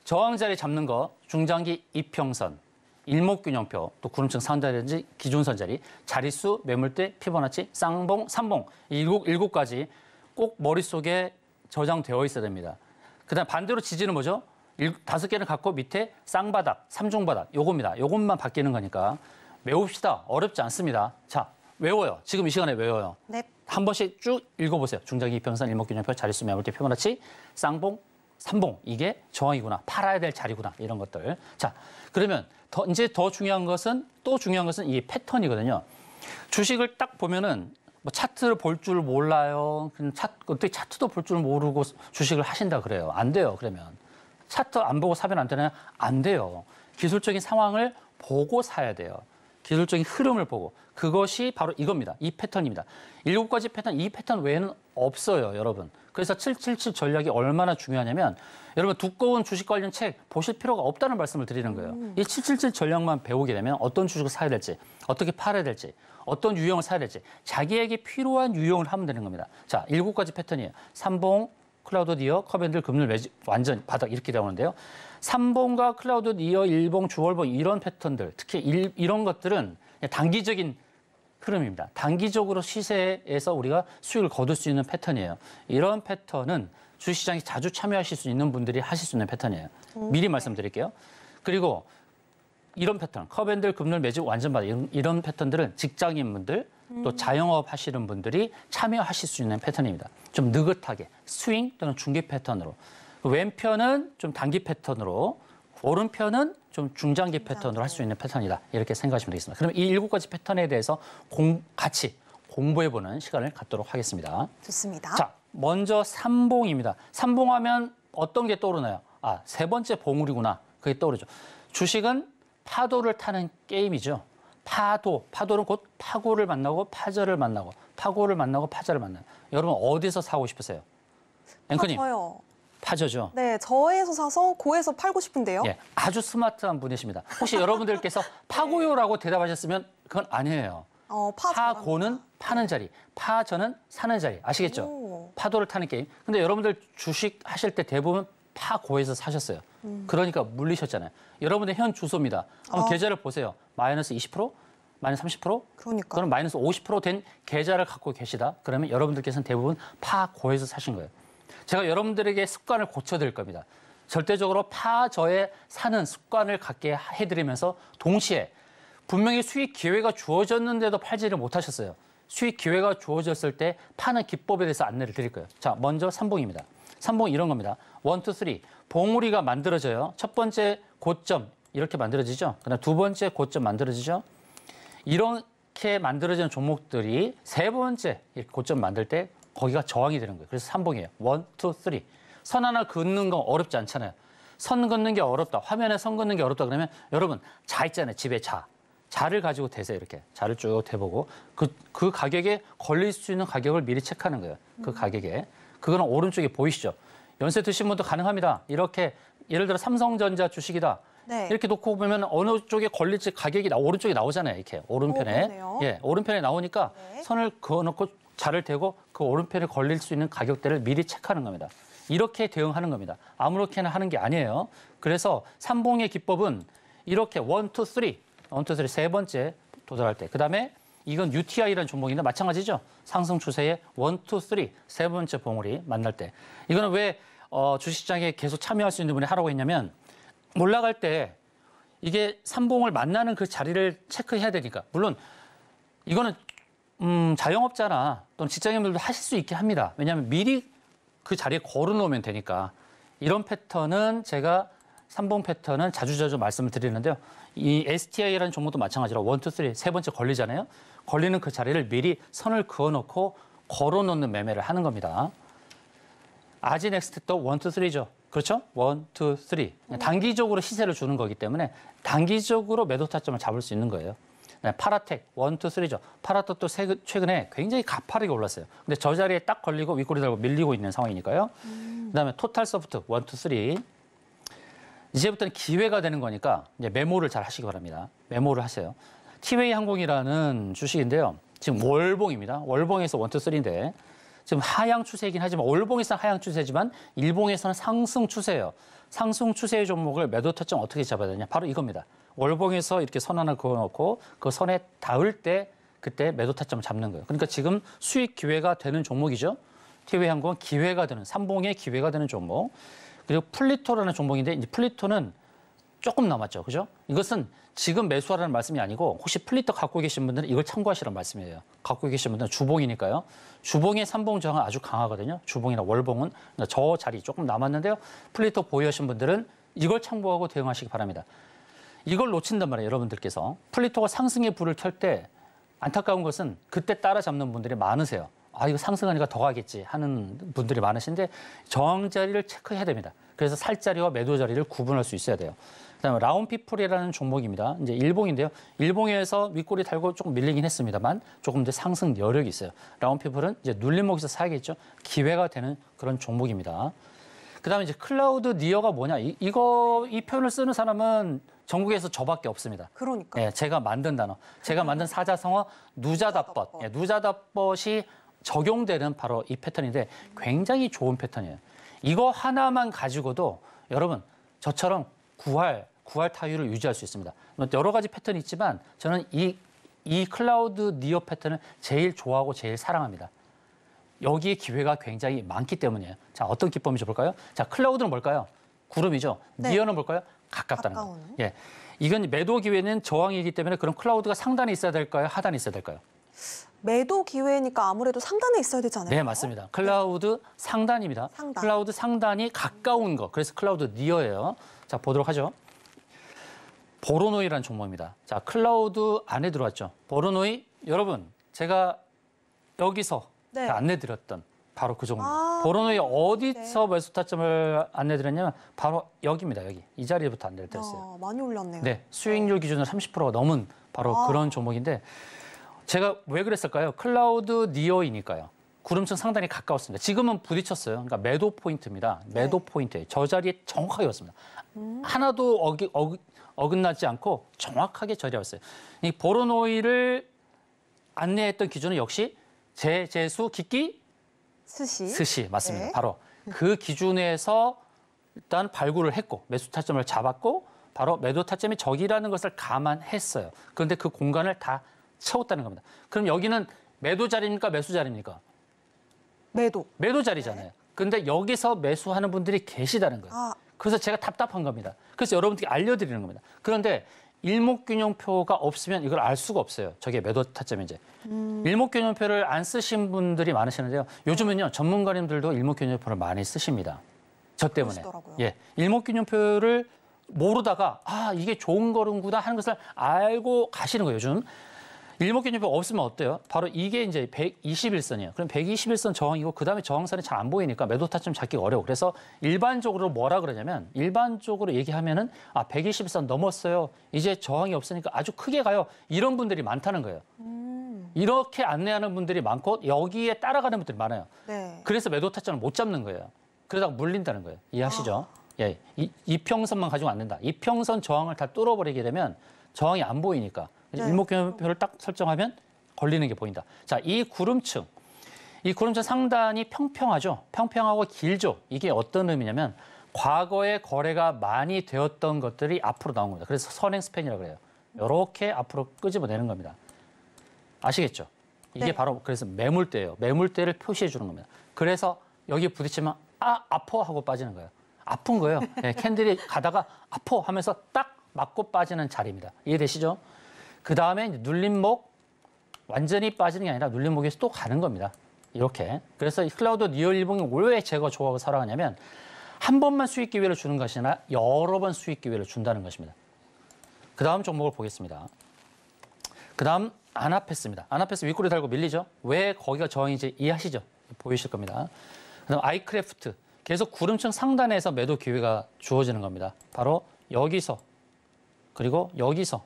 저항자리 잡는 거, 중장기 이평선, 일목균형표, 또 구름층 상단이라든지 기준선 자리, 자릿수, 매물대, 피보나치, 쌍봉, 삼봉, 이 일곱 가지 꼭 머릿속에 저장되어 있어야 됩니다. 그다음 반대로 지지는 뭐죠? 5개를 갖고 밑에 쌍바닥, 삼중바닥, 요겁니다. 요것만 바뀌는 거니까 외웁시다. 어렵지 않습니다. 자, 외워요. 지금 이 시간에 외워요. 네. 한 번씩 쭉 읽어보세요. 중장기 이평선, 일목균형표, 자릿수, 매물대, 피보나치, 쌍봉, 삼봉. 이게 저항이구나. 팔아야 될 자리구나. 이런 것들. 자, 그러면 이제 더 중요한 것은, 또 중요한 것은 이 패턴이거든요. 주식을 딱 보면은 뭐 차트를 볼 줄 몰라요. 어떻게 차트도 볼 줄 모르고 주식을 하신다 그래요. 안 돼요. 그러면 차트 안 보고 사면 안 되나요? 안 돼요. 기술적인 상황을 보고 사야 돼요. 기술적인 흐름을 보고 그것이 바로 이겁니다. 이 패턴입니다. 7가지 패턴, 이 패턴 외에는 없어요, 여러분. 그래서 777 전략이 얼마나 중요하냐면 여러분 두꺼운 주식 관련 책 보실 필요가 없다는 말씀을 드리는 거예요. 이 777 전략만 배우게 되면 어떤 주식을 사야 될지, 어떻게 팔아야 될지, 어떤 유형을 사야 될지 자기에게 필요한 유형을 하면 되는 겁니다. 자, 7가지 패턴이에요. 삼봉, 클라우드 니어, 컵앤들, 금률, 매직, 완전 바닥 이렇게 나오는데요. 삼봉과 클라우드 니어, 일봉, 주월봉 이런 패턴들, 특히 이런 것들은 단기적인 흐름입니다. 단기적으로 시세에서 우리가 수익을 거둘 수 있는 패턴이에요. 이런 패턴은 주식시장에 자주 참여하실 수 있는 분들이 하실 수 있는 패턴이에요. 미리 말씀드릴게요. 그리고 이런 패턴, 컵앤들, 금률, 매직, 완전 바닥 이런 패턴들은 직장인분들 또 자영업 하시는 분들이 참여하실 수 있는 패턴입니다. 좀 느긋하게 스윙 또는 중기 패턴으로. 왼편은 좀 단기 패턴으로, 오른편은 좀 중장기 패턴으로 할 수 있는 패턴이다. 이렇게 생각하시면 되겠습니다. 그럼 이 7가지 패턴에 대해서 같이 공부해보는 시간을 갖도록 하겠습니다. 좋습니다. 자, 먼저 삼봉입니다. 삼봉하면 어떤 게 떠오르나요? 아, 세 번째 봉우리구나. 그게 떠오르죠. 주식은 파도를 타는 게임이죠. 파도는 곧 파고를 만나고 파절을 만나고 파고를 만나고 파절을 만나요. 여러분 어디서 사고 싶으세요? 앵커님. 저요. 파저죠. 네, 저에서 사서 고에서 팔고 싶은데요. 예, 아주 스마트한 분이십니다. 혹시 여러분들께서 파고요라고 대답하셨으면 그건 아니에요. 파고는 파는 자리, 파저는 사는 자리. 아시겠죠? 오. 파도를 타는 게임. 근데 여러분들 주식 하실 때 대부분 파고에서 사셨어요. 그러니까 물리셨잖아요. 여러분의 현 주소입니다. 한번 계좌를 보세요. 마이너스 20%? 마이너스 30%? 그러니까. 그럼 마이너스 50%된 계좌를 갖고 계시다. 그러면 여러분들께서는 대부분 파고에서 사신 거예요. 제가 여러분들에게 습관을 고쳐드릴 겁니다. 절대적으로 파저에 사는 습관을 갖게 해드리면서 동시에 분명히 수익 기회가 주어졌는데도 팔지를 못하셨어요. 수익 기회가 주어졌을 때 파는 기법에 대해서 안내를 드릴 거예요. 자, 먼저 삼봉입니다. 삼봉 이런 겁니다. 1, 2, 3. 봉우리가 만들어져요. 첫 번째 고점 이렇게 만들어지죠. 그다음 두 번째 고점 만들어지죠. 이렇게 만들어지는 종목들이 세 번째 고점 만들 때 거기가 저항이 되는 거예요. 그래서 삼봉이에요. 1, 2, 3. 선 하나 긋는 건 어렵지 않잖아요. 선 긋는 게 어렵다. 화면에 선 긋는 게 어렵다 그러면 여러분 자 있잖아요. 집에 자. 자를 가지고 대세요. 이렇게. 자를 쭉 대보고 그 가격에 걸릴 수 있는 가격을 미리 체크하는 거예요. 그 가격에. 그거는 오른쪽에 보이시죠? 연세 드신 분도 가능합니다. 이렇게 예를 들어 삼성전자 주식이다. 네. 이렇게 놓고 보면 어느 쪽에 걸릴지 가격이 오른쪽에 나오잖아요. 이렇게 오른편에. 그러네요. 예, 오른편에 나오니까 네. 선을 그어놓고 자를 대고 그 오른편에 걸릴 수 있는 가격대를 미리 체크하는 겁니다. 이렇게 대응하는 겁니다. 아무렇게나 하는 게 아니에요. 그래서 삼봉의 기법은 이렇게 1, 2, 3. 1, 2, 3 세 번째 도달할 때. 그다음에 이건 UTI라는 종목인데 마찬가지죠. 상승 추세의 1, 2, 3 세 번째 봉우리 만날 때. 이거는 왜 주식시장에 계속 참여할 수 있는 분이 하라고 했냐면 올라갈 때 이게 삼봉을 만나는 그 자리를 체크해야 되니까. 물론 이거는 자영업자나 또는 직장인들도 하실 수 있게 합니다. 왜냐하면 미리 그 자리에 걸어놓으면 되니까. 이런 패턴은 제가 삼봉 패턴은 자주자주 말씀을 드리는데요. 이 STI라는 종목도 마찬가지로 1, 2, 3 세 번째 걸리잖아요. 걸리는 그 자리를 미리 선을 그어놓고 걸어놓는 매매를 하는 겁니다. 아지넥스트도 1, 2, 3죠. 그렇죠? 1, 2, 3. 단기적으로 시세를 주는 거기 때문에 단기적으로 매도 타점을 잡을 수 있는 거예요. 네, 파라텍 1, 2, 3죠. 파라텍도 최근에 굉장히 가파르게 올랐어요. 근데 저 자리에 딱 걸리고 윗꼬리 달고 밀리고 있는 상황이니까요. 그다음에 토탈소프트 1, 2, 3. 이제부터는 기회가 되는 거니까 이제 메모를 잘 하시기 바랍니다. 메모를 하세요. 티웨이 항공이라는 주식인데요. 지금 월봉입니다. 월봉에서 1, 2, 3인데 지금 하향 추세이긴 하지만 월봉에서는 하향 추세지만 일봉에서는 상승 추세예요. 상승 추세의 종목을 매도 타점 어떻게 잡아야 되냐? 바로 이겁니다. 월봉에서 이렇게 선 하나 그어놓고 그 선에 닿을 때 그때 매도 타점을 잡는 거예요. 그러니까 지금 수익 기회가 되는 종목이죠. 티웨이 항공은 기회가 되는 삼봉의 기회가 되는 종목. 그리고 플리토라는 종목인데 이제 플리토는 조금 남았죠. 그죠? 이것은 지금 매수하라는 말씀이 아니고 혹시 플리토 갖고 계신 분들은 이걸 참고하시라는 말씀이에요. 갖고 계신 분들은 주봉이니까요. 주봉의 삼봉 저항은 아주 강하거든요. 주봉이나 월봉은 저 자리 조금 남았는데요. 플리토 보유하신 분들은 이걸 참고하고 대응하시기 바랍니다. 이걸 놓친단 말이에요. 여러분들께서. 플리토가 상승의 불을 켤 때 안타까운 것은 그때 따라잡는 분들이 많으세요. 아, 이거 상승하니까 더 가겠지 하는 분들이 많으신데 저항 자리를 체크해야 됩니다. 그래서 살 자리와 매도 자리를 구분할 수 있어야 돼요. 그다음에 라운피플이라는 종목입니다. 이제 일봉인데요. 일봉에서 윗꼬리 달고 조금 밀리긴 했습니다만 조금 더 상승 여력이 있어요. 라운피플은 이제 눌림목에서 사야겠죠. 기회가 되는 그런 종목입니다. 그다음에 이제 클라우드 니어가 뭐냐? 이 표현을 쓰는 사람은 전국에서 저밖에 없습니다. 그러니까. 예, 제가 만든 단어, 제가 만든 사자성어 누자다벗. 예, 누자다벗이 적용되는 바로 이 패턴인데 굉장히 좋은 패턴이에요. 이거 하나만 가지고도 여러분 저처럼 9할 타율을 유지할 수 있습니다. 여러 가지 패턴이 있지만 저는 이 클라우드 니어 패턴을 제일 좋아하고 제일 사랑합니다. 여기에 기회가 굉장히 많기 때문이에요. 자, 어떤 기법인지 볼까요? 자, 클라우드는 뭘까요? 구름이죠. 네. 니어는 뭘까요? 가깝다는 거. 가까운. 예, 이건 매도 기회는 저항이기 때문에 그럼 클라우드가 상단에 있어야 될까요? 하단에 있어야 될까요? 매도 기회니까 아무래도 상단에 있어야 되지 않을까요? 네, 맞습니다. 클라우드 상단입니다. 상단. 클라우드 상단이 가까운 거. 그래서 클라우드 니어예요. 자, 보도록 하죠. 보로노이라는 종목입니다. 자, 클라우드 안에 들어왔죠. 보로노이, 여러분, 제가 여기서 네. 안내드렸던 바로 그 종목. 아, 보로노이 어디서 매수 타점을 안내드렸냐면 바로 여기입니다. 여기. 이 자리부터 안내를 드렸어요. 많이 올랐네요. 네, 수익률 기준으로 30%가 넘은 바로 아. 그런 종목인데 제가 왜 그랬을까요? 클라우드 니어이니까요. 구름층 상단이 가까웠습니다. 지금은 부딪혔어요. 그러니까 매도 포인트입니다. 매도 포인트에 저 자리에 정확하게 왔습니다. 하나도 어긋나지 않고 정확하게 자리에 왔어요. 이 보로노이를 안내했던 기준은 역시 재수 기기 스시 맞습니다. 네. 바로 그 기준에서 일단 발굴을 했고 매수 타점을 잡았고 바로 매도 타점이 저기라는 것을 감안했어요. 그런데 그 공간을 다 채웠다는 겁니다. 그럼 여기는 매도 자리입니까? 매수 자리입니까? 매도 자리잖아요. 그런데 여기서 매수하는 분들이 계시다는 거예요. 아. 그래서 제가 답답한 겁니다. 그래서 여러분들께 알려드리는 겁니다. 그런데 일목균형표가 없으면 이걸 알 수가 없어요. 저게 매도 타점인지. 일목균형표를 안 쓰신 분들이 많으시는데요. 요즘은요, 전문가님들도 일목균형표를 많이 쓰십니다. 저 때문에. 그러시더라고요. 예, 일목균형표를 모르다가 이게 좋은 거는구나 하는 것을 알고 가시는 거예요, 요즘. 일목균형표 없으면 어때요? 바로 이게 이제 121선이에요. 그럼 121선 저항이고 그다음에 저항선이 잘 안 보이니까 매도 타점 잡기가 어려워. 그래서 일반적으로 뭐라 그러냐면 일반적으로 얘기하면은 121선 넘었어요. 이제 저항이 없으니까 아주 크게 가요. 이런 분들이 많다는 거예요. 이렇게 안내하는 분들이 많고 여기에 따라가는 분들이 많아요. 네. 그래서 매도 타점을 못 잡는 거예요. 그러다가 물린다는 거예요. 이해하시죠? 예, 이평선만 가지고 안 된다. 이평선 저항을 다 뚫어버리게 되면 저항이 안 보이니까. 네. 일목균형표를 딱 설정하면 걸리는 게 보인다. 자, 이 구름층 상단이 평평하죠. 평평하고 길죠. 이게 어떤 의미냐면 과거에 거래가 많이 되었던 것들이 앞으로 나온 겁니다. 그래서 선행 스팬이라고 그래요. 이렇게 앞으로 끄집어내는 겁니다. 아시겠죠? 이게 네. 바로 그래서 매물대예요. 매물대를 표시해 주는 겁니다. 그래서 여기 부딪히면 아파 하고 빠지는 거예요. 아픈 거예요. 네, 캔들이 가다가 아파 하면서 딱 맞고 빠지는 자리입니다. 이해되시죠? 그 다음에 눌림목 완전히 빠지는 게 아니라 눌림목에서 또 가는 겁니다. 이렇게. 그래서 이 클라우드 니어 일봉이 왜 제가 좋아하고 사랑하냐면 한 번만 수익 기회를 주는 것이 아니라 여러 번 수익 기회를 준다는 것입니다. 그 다음 종목을 보겠습니다. 그 다음 아나페스입니다. 아나페스 윗꼬리 달고 밀리죠? 왜 거기가 저항인지 이해하시죠? 보이실 겁니다. 그 다음 아이크래프트. 계속 구름층 상단에서 매도 기회가 주어지는 겁니다. 바로 여기서 그리고 여기서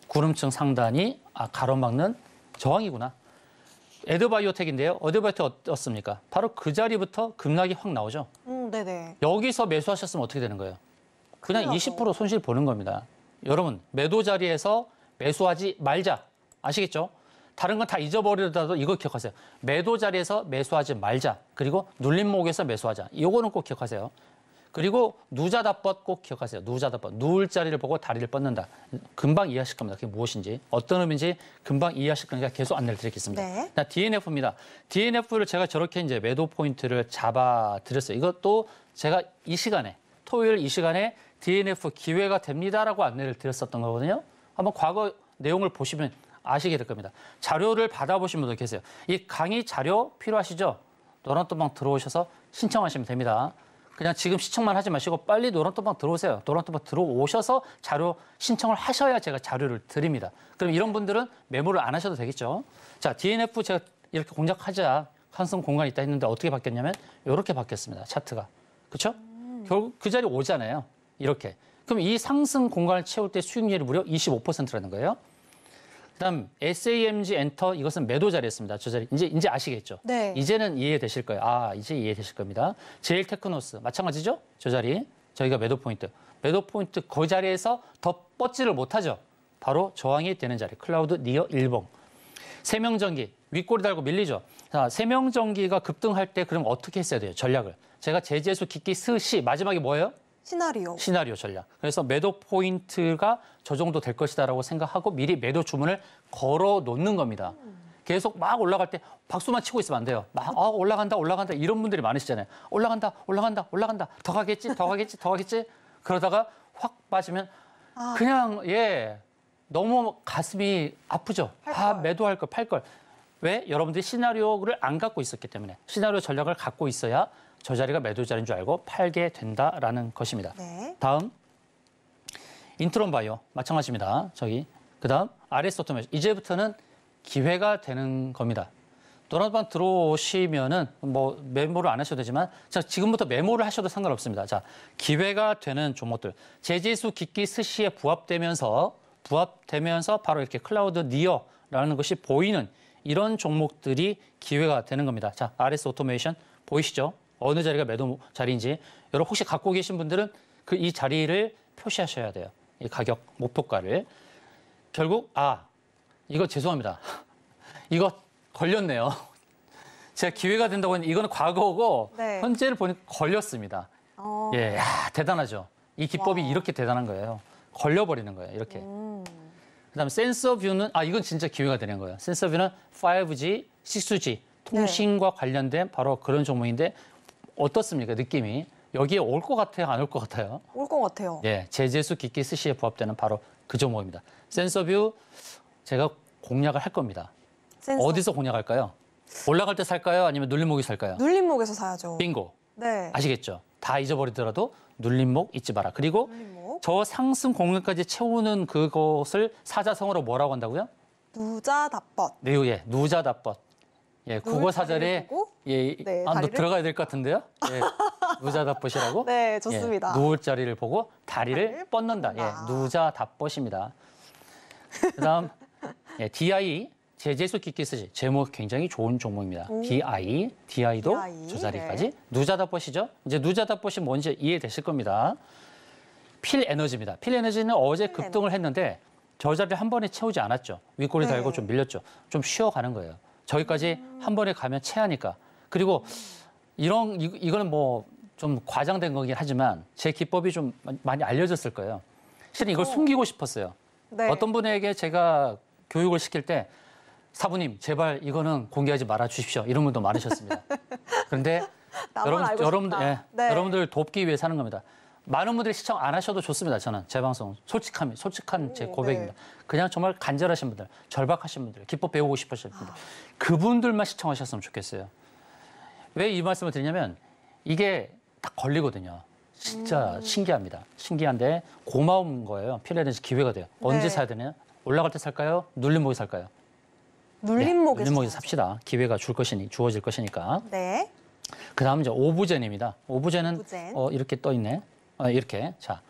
구름층 상단이 가로막는 저항이구나. 에드바이오텍인데요. 에드바이오텍 어떻습니까? 바로 그 자리부터 급락이 확 나오죠. 네네. 여기서 매수하셨으면 어떻게 되는 거예요? 그냥 큰일 20% 손실 보는 겁니다. 여러분, 매도 자리에서 매수하지 말자. 아시겠죠? 다른 건 다 잊어버리더라도 이거 기억하세요. 매도 자리에서 매수하지 말자. 그리고 눌림목에서 매수하자. 이거는 꼭 기억하세요. 그리고 누자다벗 꼭 기억하세요. 누자다벗. 누울 자리를 보고 다리를 뻗는다. 금방 이해하실 겁니다. 그게 무엇인지. 어떤 의미인지 금방 이해하실 거니까 계속 안내를 드리겠습니다. 네. 자, DNF입니다. DNF를 제가 저렇게 이제 매도 포인트를 잡아 드렸어요. 이것도 제가 이 시간에, 토요일 이 시간에 DNF 기회가 됩니다라고 안내를 드렸었던 거거든요. 한번 과거 내용을 보시면 아시게 될 겁니다. 자료를 받아보신 분들 계세요. 이 강의 자료 필요하시죠? 노란또방 들어오셔서 신청하시면 됩니다. 그냥 지금 시청만 하지 마시고 빨리 노란또방 들어오세요. 노란또방 들어오셔서 자료 신청을 하셔야 제가 자료를 드립니다. 그럼 이런 분들은 메모를 안 하셔도 되겠죠. 자, DNF 제가 이렇게 공략하자. 한성 공간이 있다 했는데 어떻게 바뀌었냐면 이렇게 바뀌었습니다. 차트가. 그렇죠? 결국 그 자리 오잖아요. 이렇게. 그럼 이 상승 공간을 채울 때 수익률이 무려 25%라는 거예요. 그다음 SAMG 엔터 이것은 매도 자리였습니다. 저 자리 이제 아시겠죠? 네. 이제는 이해되실 거예요. 아, 이제 이해되실 겁니다. 제일테크노스 마찬가지죠? 저 자리 저희가 매도 포인트 그 자리에서 더 뻗지를 못하죠. 바로 저항이 되는 자리 클라우드 니어 일봉. 세명전기 윗꼬리 달고 밀리죠. 자, 세명전기가 급등할 때 그럼 어떻게 했어야 돼요? 전략을. 제가 제재수 기기 스시 마지막에 뭐예요? 시나리오 전략. 그래서 매도 포인트가 저 정도 될 것이다라고 생각하고 미리 매도 주문을 걸어 놓는 겁니다. 계속 막 올라갈 때 박수만 치고 있으면 안 돼요. 막 올라간다 이런 분들이 많으시잖아요. 올라간다. 더 가겠지. 그러다가 확 빠지면 그냥 너무 가슴이 아프죠. 매도할 걸, 팔 걸. 왜? 여러분들이 시나리오를 안 갖고 있었기 때문에 시나리오 전략을 갖고 있어야 저 자리가 매도 자리인 줄 알고 팔게 된다라는 것입니다. 네. 다음 인트론 바이오 마찬가지입니다. 그다음 RS 오토메이션 이제부터는 기회가 되는 겁니다. 노란방 들어오시면은 뭐 메모를 안 하셔도 되지만 자, 지금부터 메모를 하셔도 상관없습니다. 자, 기회가 되는 종목들 제지수 기기 스시에 부합되면서 바로 이렇게 클라우드 니어라는 것이 보이는 이런 종목들이 기회가 되는 겁니다. 자, RS 오토메이션 보이시죠? 어느 자리가 매도 자리인지 여러분 혹시 갖고 계신 분들은 이 자리를 표시하셔야 돼요. 이 가격 목표가를. 결국 이거 죄송합니다. 이거 걸렸네요. 제가 기회가 된다고 했는데 이거는 과거고 네. 현재를 보니까 걸렸습니다. 대단하죠. 이 기법이 이렇게 대단한 거예요. 걸려버리는 거예요. 이렇게. 그다음에 센서뷰는 이건 진짜 기회가 되는 거예요. 센서뷰는 5G, 6G 통신과 관련된 바로 그런 종목인데 어떻습니까? 느낌이. 여기에 올 것 같아요? 안 올 것 같아요? 올 것 같아요. 제재수 기기 스시에 부합되는 바로 그 종목입니다. 센서뷰 제가 공략을 할 겁니다. 어디서 공략할까요? 올라갈 때 살까요? 아니면 눌림목이 살까요? 눌림목에서 사야죠. 빙고. 네. 아시겠죠? 다 잊어버리더라도 눌림목 잊지 마라. 그리고 눌림목. 저 상승 공략까지 채우는 그것을 사자성어로 뭐라고 한다고요? 누자다뻗. 네, 누자다뻗. 국어 사전에 너 들어가야 될 것 같은데요? 누자다뻗이라고? 네, 좋습니다. 누울 자리를 보고 다리를 뻗는다. 누자다뻗입니다. 그다음 DI 제재수 기기 쓰지 제목 굉장히 좋은 종목입니다. DI도 저 자리까지 누자다뻗이죠. 이제 누자다뻗이 뭔지 이해되실 겁니다. 필에너지입니다. 필에너지는 어제 급등을 했는데 저 자리를 한 번에 채우지 않았죠. 윗꼬리 달고 좀 밀렸죠. 좀 쉬어가는 거예요. 저기까지 한 번에 가면 체하니까. 그리고 이거는 뭐 좀 과장된 거긴 하지만 제 기법이 좀 많이 알려졌을 거예요. 실은 이걸 숨기고 싶었어요. 네. 어떤 분에게 제가 교육을 시킬 때 사부님 제발 이거는 공개하지 말아 주십시오. 이런 분도 많으셨습니다. 그런데 여러분들 돕기 위해서 하는 겁니다. 많은 분들이 시청 안 하셔도 좋습니다. 저는 제 방송 솔직한 제 고백입니다. 그냥 정말 간절하신 분들, 절박하신 분들, 기법 배우고 싶으신 분들 그분들만 시청하셨으면 좋겠어요. 왜 이 말씀을 드리냐면 이게 딱 걸리거든요. 진짜 신기합니다. 신기한데 고마운 거예요. 필에너지 기회가 돼요. 언제 사야 되냐? 올라갈 때 살까요? 눌림목에 살까요? 눌림목에서 삽시다. 기회가 주어질 것이니까. 네. 그다음 이제 오브젠입니다. 오브젠은 이렇게 떠 있네. 이렇게. 자,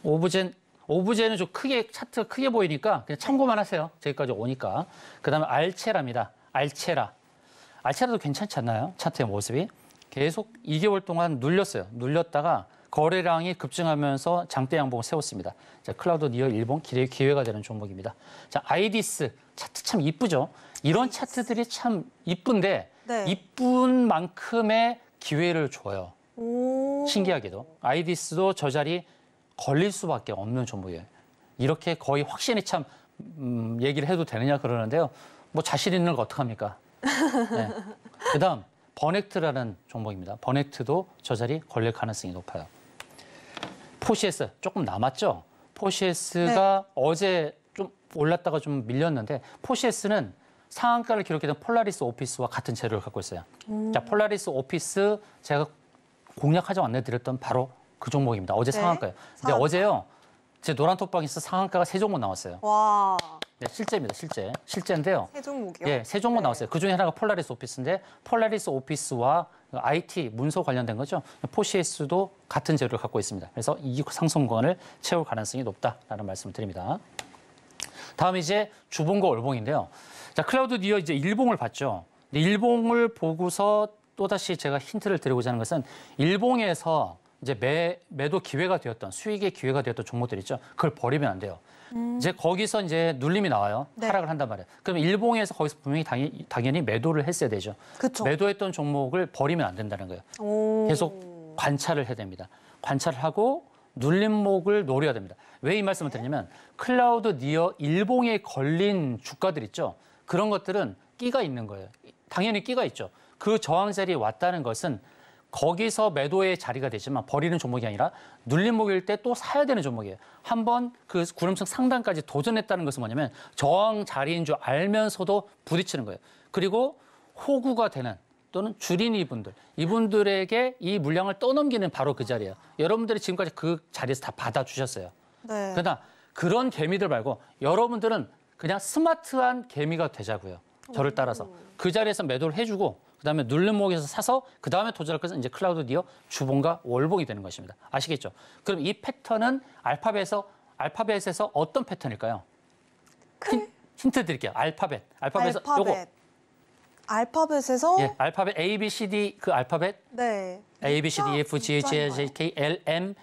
오브젠은 좀 차트 크게 보이니까 그냥 참고만 하세요. 저기까지 오니까. 그다음에 알체라입니다. 알체라도 괜찮지 않나요? 차트의 모습이. 계속 2개월 동안 눌렸어요. 눌렸다가 거래량이 급증하면서 장대 양봉을 세웠습니다. 자, 클라우드 니어 일본 기회가 되는 종목입니다. 자, 아이디스 차트 참 이쁘죠? 이런 차트들이 참 이쁜데 이쁜 만큼의 기회를 줘요. 신기하게도. 아이디스도 저 자리 걸릴 수밖에 없는 종목이에요. 이렇게 거의 확신이 참 얘기를 해도 되느냐 그러는데요. 뭐 자신 있는 거 어떡합니까? 네. 그다음 버넥트라는 종목입니다. 버넥트도 저 자리 걸릴 가능성이 높아요. 포시에스 조금 남았죠? 포시에스가 어제 좀 올랐다가 좀 밀렸는데 포시에스는 상한가를 기록했던 폴라리스 오피스와 같은 재료를 갖고 있어요. 자, 폴라리스 오피스 제가 공략하자고 안내드렸던 바로 그 종목입니다. 어제 상한가예요. 근데 어제요. 제 노란 톡방에서 상한가가 3종목 나왔어요. 와. 네, 실제입니다. 실제인데요. 세 종목이요? 예, 세 종목 네. 나왔어요. 그중에 하나가 폴라리스 오피스인데 폴라리스 오피스와 IT 문서 관련된 거죠. 포시에스도 같은 재료를 갖고 있습니다. 그래서 이 상승권을 채울 가능성이 높다라는 말씀을 드립니다. 다음 이제 주봉과 월봉인데요. 자, 클라우드 니어 이제 일봉을 봤죠. 근데 일봉을 보고서 또다시 제가 힌트를 드리고자 하는 것은 일봉에서 이제 매도 기회가 되었던 수익의 기회가 되었던 종목들 있죠. 그걸 버리면 안 돼요. 이제 거기서 이제 눌림이 나와요. 네. 하락을 한단 말이에요. 그럼 일봉에서 거기서 분명히 당연히 매도를 했어야 되죠. 그쵸. 매도했던 종목을 버리면 안 된다는 거예요. 오. 계속 관찰을 해야 됩니다. 관찰을 하고 눌림목을 노려야 됩니다. 왜 이 말씀을 드리냐면 클라우드 니어 일봉에 걸린 주가들 있죠. 그런 것들은 끼가 있는 거예요. 당연히 끼가 있죠. 그 저항 자리에 왔다는 것은 거기서 매도의 자리가 되지만 버리는 종목이 아니라 눌림목일 때 또 사야 되는 종목이에요. 한번 그 구름층 상단까지 도전했다는 것은 뭐냐면 저항 자리인 줄 알면서도 부딪히는 거예요. 그리고 호구가 되는 또는 주린이 분들, 이분들에게 이 물량을 떠넘기는 바로 그 자리예요. 여러분들이 지금까지 그 자리에서 다 받아주셨어요. 네. 그러나 그런 개미들 말고 여러분들은 그냥 스마트한 개미가 되자고요. 저를 따라서. 그 자리에서 매도를 해주고 그다음에 눌림목에서 사서 그다음에 도전할 것은 이제 클라우드 니어 주봉과 월봉이 되는 것입니다. 아시겠죠? 그럼 이 패턴은 알파벳에서 어떤 패턴일까요? 힌트 드릴게요. 알파벳에서 요거 알파벳에서 예, 알파벳 A, B, C, D 그 알파벳 네. A, B, C, D, E, F, G, H, I, J, K, L, M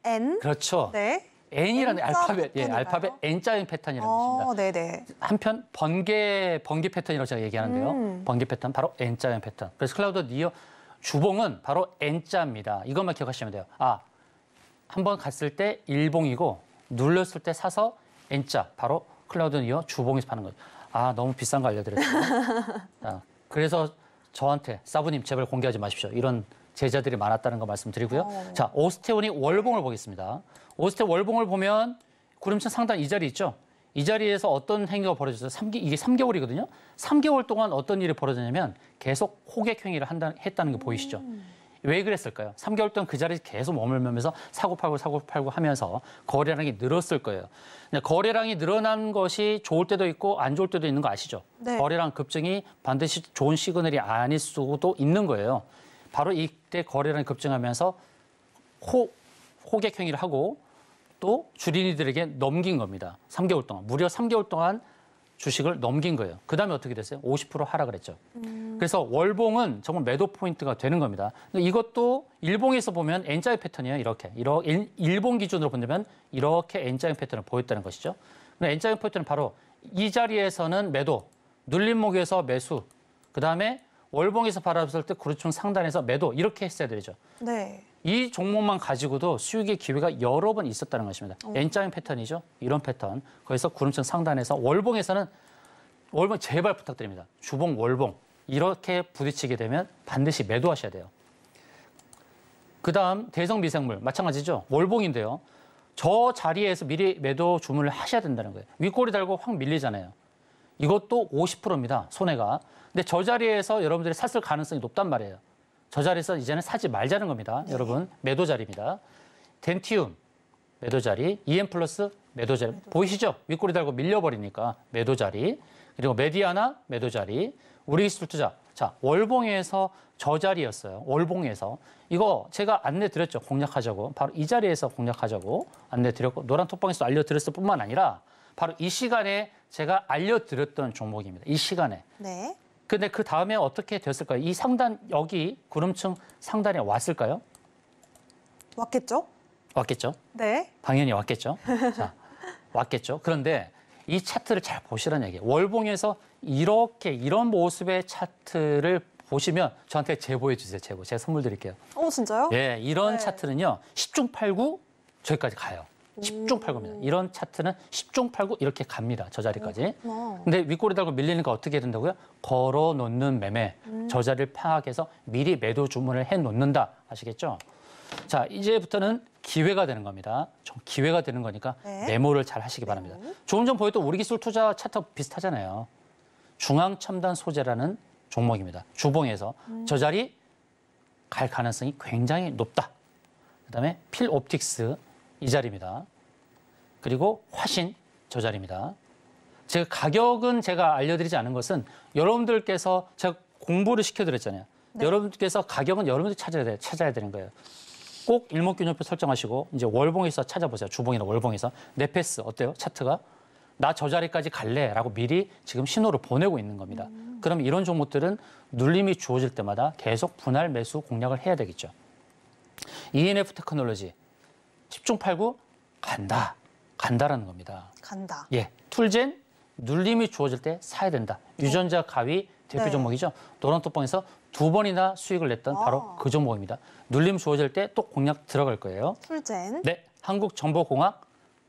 N. 그렇죠. 네. N이라는 N자 알파벳, 패턴인가요? 알파벳 N자형 패턴이라는 것입니다. 네네. 한편 번개 패턴이라고 제가 얘기하는데요. 번개 패턴 바로 N자형 패턴. 그래서 클라우드 니어 주봉은 바로 N자입니다. 이것만 기억하시면 돼요. 한번 갔을 때 일봉이고 눌렀을 때 사서 N자 바로 클라우드 니어 주봉에서 파는 거죠. 너무 비싼 거 알려드렸죠. 그래서 저한테 사부님 제발 공개하지 마십시오. 이런 제자들이 많았다는 거 말씀드리고요. 자, 오스테온이 월봉을 보겠습니다. 오스테 월봉을 보면 구름층 상단 이 자리 있죠? 이 자리에서 어떤 행위가 벌어졌어요? 이게 3개월이거든요. 3개월 동안 어떤 일이 벌어졌냐면 계속 호객 행위를 했다는 게 보이시죠? 왜 그랬을까요? 3개월 동안 그 자리에 계속 머물면서 사고 팔고 하면서 거래량이 늘었을 거예요. 거래량이 늘어난 것이 좋을 때도 있고 안 좋을 때도 있는 거 아시죠? 네. 거래량 급증이 반드시 좋은 시그널이 아닐 수도 있는 거예요. 바로 이때 거래량이 급증하면서 호객 행위를 하고 또 주린이들에게 넘긴 겁니다. 3개월 동안. 무려 3개월 동안 주식을 넘긴 거예요. 그다음에 어떻게 됐어요? 50% 하락을 했죠. 그래서 월봉은 정말 매도 포인트가 되는 겁니다. 이것도 일봉에서 보면 N자의 패턴이에요. 이렇게 일봉 기준으로 본다면 이렇게 N자형 패턴을 보였다는 것이죠. N자형 패턴은 바로 이 자리에서는 매도, 눌림목에서 매수, 그다음에 월봉에서 바라봤을 때 구름층 상단에서 매도 이렇게 했어야 되죠. 네. 이 종목만 가지고도 수익의 기회가 여러 번 있었다는 것입니다. N자형 패턴이죠. 이런 패턴. 거기서 구름층 상단에서 월봉에서는 월봉 제발 부탁드립니다. 주봉, 월봉 이렇게 부딪히게 되면 반드시 매도하셔야 돼요. 그다음 대성 미생물 마찬가지죠. 월봉인데요. 저 자리에서 미리 매도 주문을 하셔야 된다는 거예요. 윗꼬리 달고 확 밀리잖아요. 이것도 50%입니다. 손해가. 근데 저 자리에서 여러분들이 샀을 가능성이 높단 말이에요. 저 자리에서 이제는 사지 말자는 겁니다. 여러분, 매도 자리입니다. 덴티움, 매도 자리, EM 플러스, 매도 자리. 보이시죠? 윗꼬리 달고 밀려버리니까 매도 자리. 그리고 메디아나, 매도 자리. 우리기술투자. 자, 월봉에서 저 자리였어요. 월봉에서. 이거 제가 안내 드렸죠. 공략하자고. 바로 이 자리에서 공략하자고 안내 드렸고, 노란 톡방에서 알려드렸을 뿐만 아니라 바로 이 시간에 제가 알려드렸던 종목입니다. 이 시간에. 네. 근데 그 다음에 어떻게 됐을까요? 이 상단, 여기 구름층 상단에 왔을까요? 왔겠죠? 왔겠죠? 네. 당연히 왔겠죠? 자, 왔겠죠? 그런데 이 차트를 잘 보시라는 얘기예요. 월봉에서 이런 모습의 차트를 보시면 저한테 제보해 주세요. 제보. 제가 선물 드릴게요. 진짜요? 예, 이런 네. 차트는요. 10중 8구 저기까지 가요. 10중 8구입니다. 이런 차트는 10중 8구 이렇게 갑니다. 저 자리까지. 근데 윗꼬리 달고 밀리니까 어떻게 된다고요? 걸어 놓는 매매. 저 자리를 파악해서 미리 매도 주문을 해 놓는다. 아시겠죠? 자, 이제부터는 기회가 되는 겁니다. 좀 기회가 되는 거니까 네. 메모를 잘 하시기 바랍니다. 조금 전 보였던 우리기술 투자 차트 비슷하잖아요. 중앙첨단 소재라는 종목입니다. 주봉에서 저 자리 갈 가능성이 굉장히 높다. 그다음에 필옵틱스 이 자리입니다. 그리고 화신 저 자리입니다. 제가 가격은 제가 알려드리지 않은 것은 여러분들께서 제가 공부를 시켜드렸잖아요. 네. 여러분께서 가격은 여러분들이 찾아야 되는 거예요. 꼭 일목균형표 설정하시고 이제 월봉에서 찾아보세요. 주봉이나 월봉에서 내 패스 어때요? 차트가 나 저 자리까지 갈래라고 미리 지금 신호를 보내고 있는 겁니다. 그럼 이런 종목들은 눌림이 주어질 때마다 계속 분할 매수 공략을 해야 되겠죠. ENF 테크놀로지 10중 8구 간다라는 겁니다. 간다. 예, 툴젠 눌림이 주어질 때 사야 된다. 유전자 가위 대표 네. 종목이죠. 노란톡방에서 2번이나 수익을 냈던 바로 그 종목입니다. 눌림 주어질 때 또 공략 들어갈 거예요. 툴젠. 네, 한국정보공학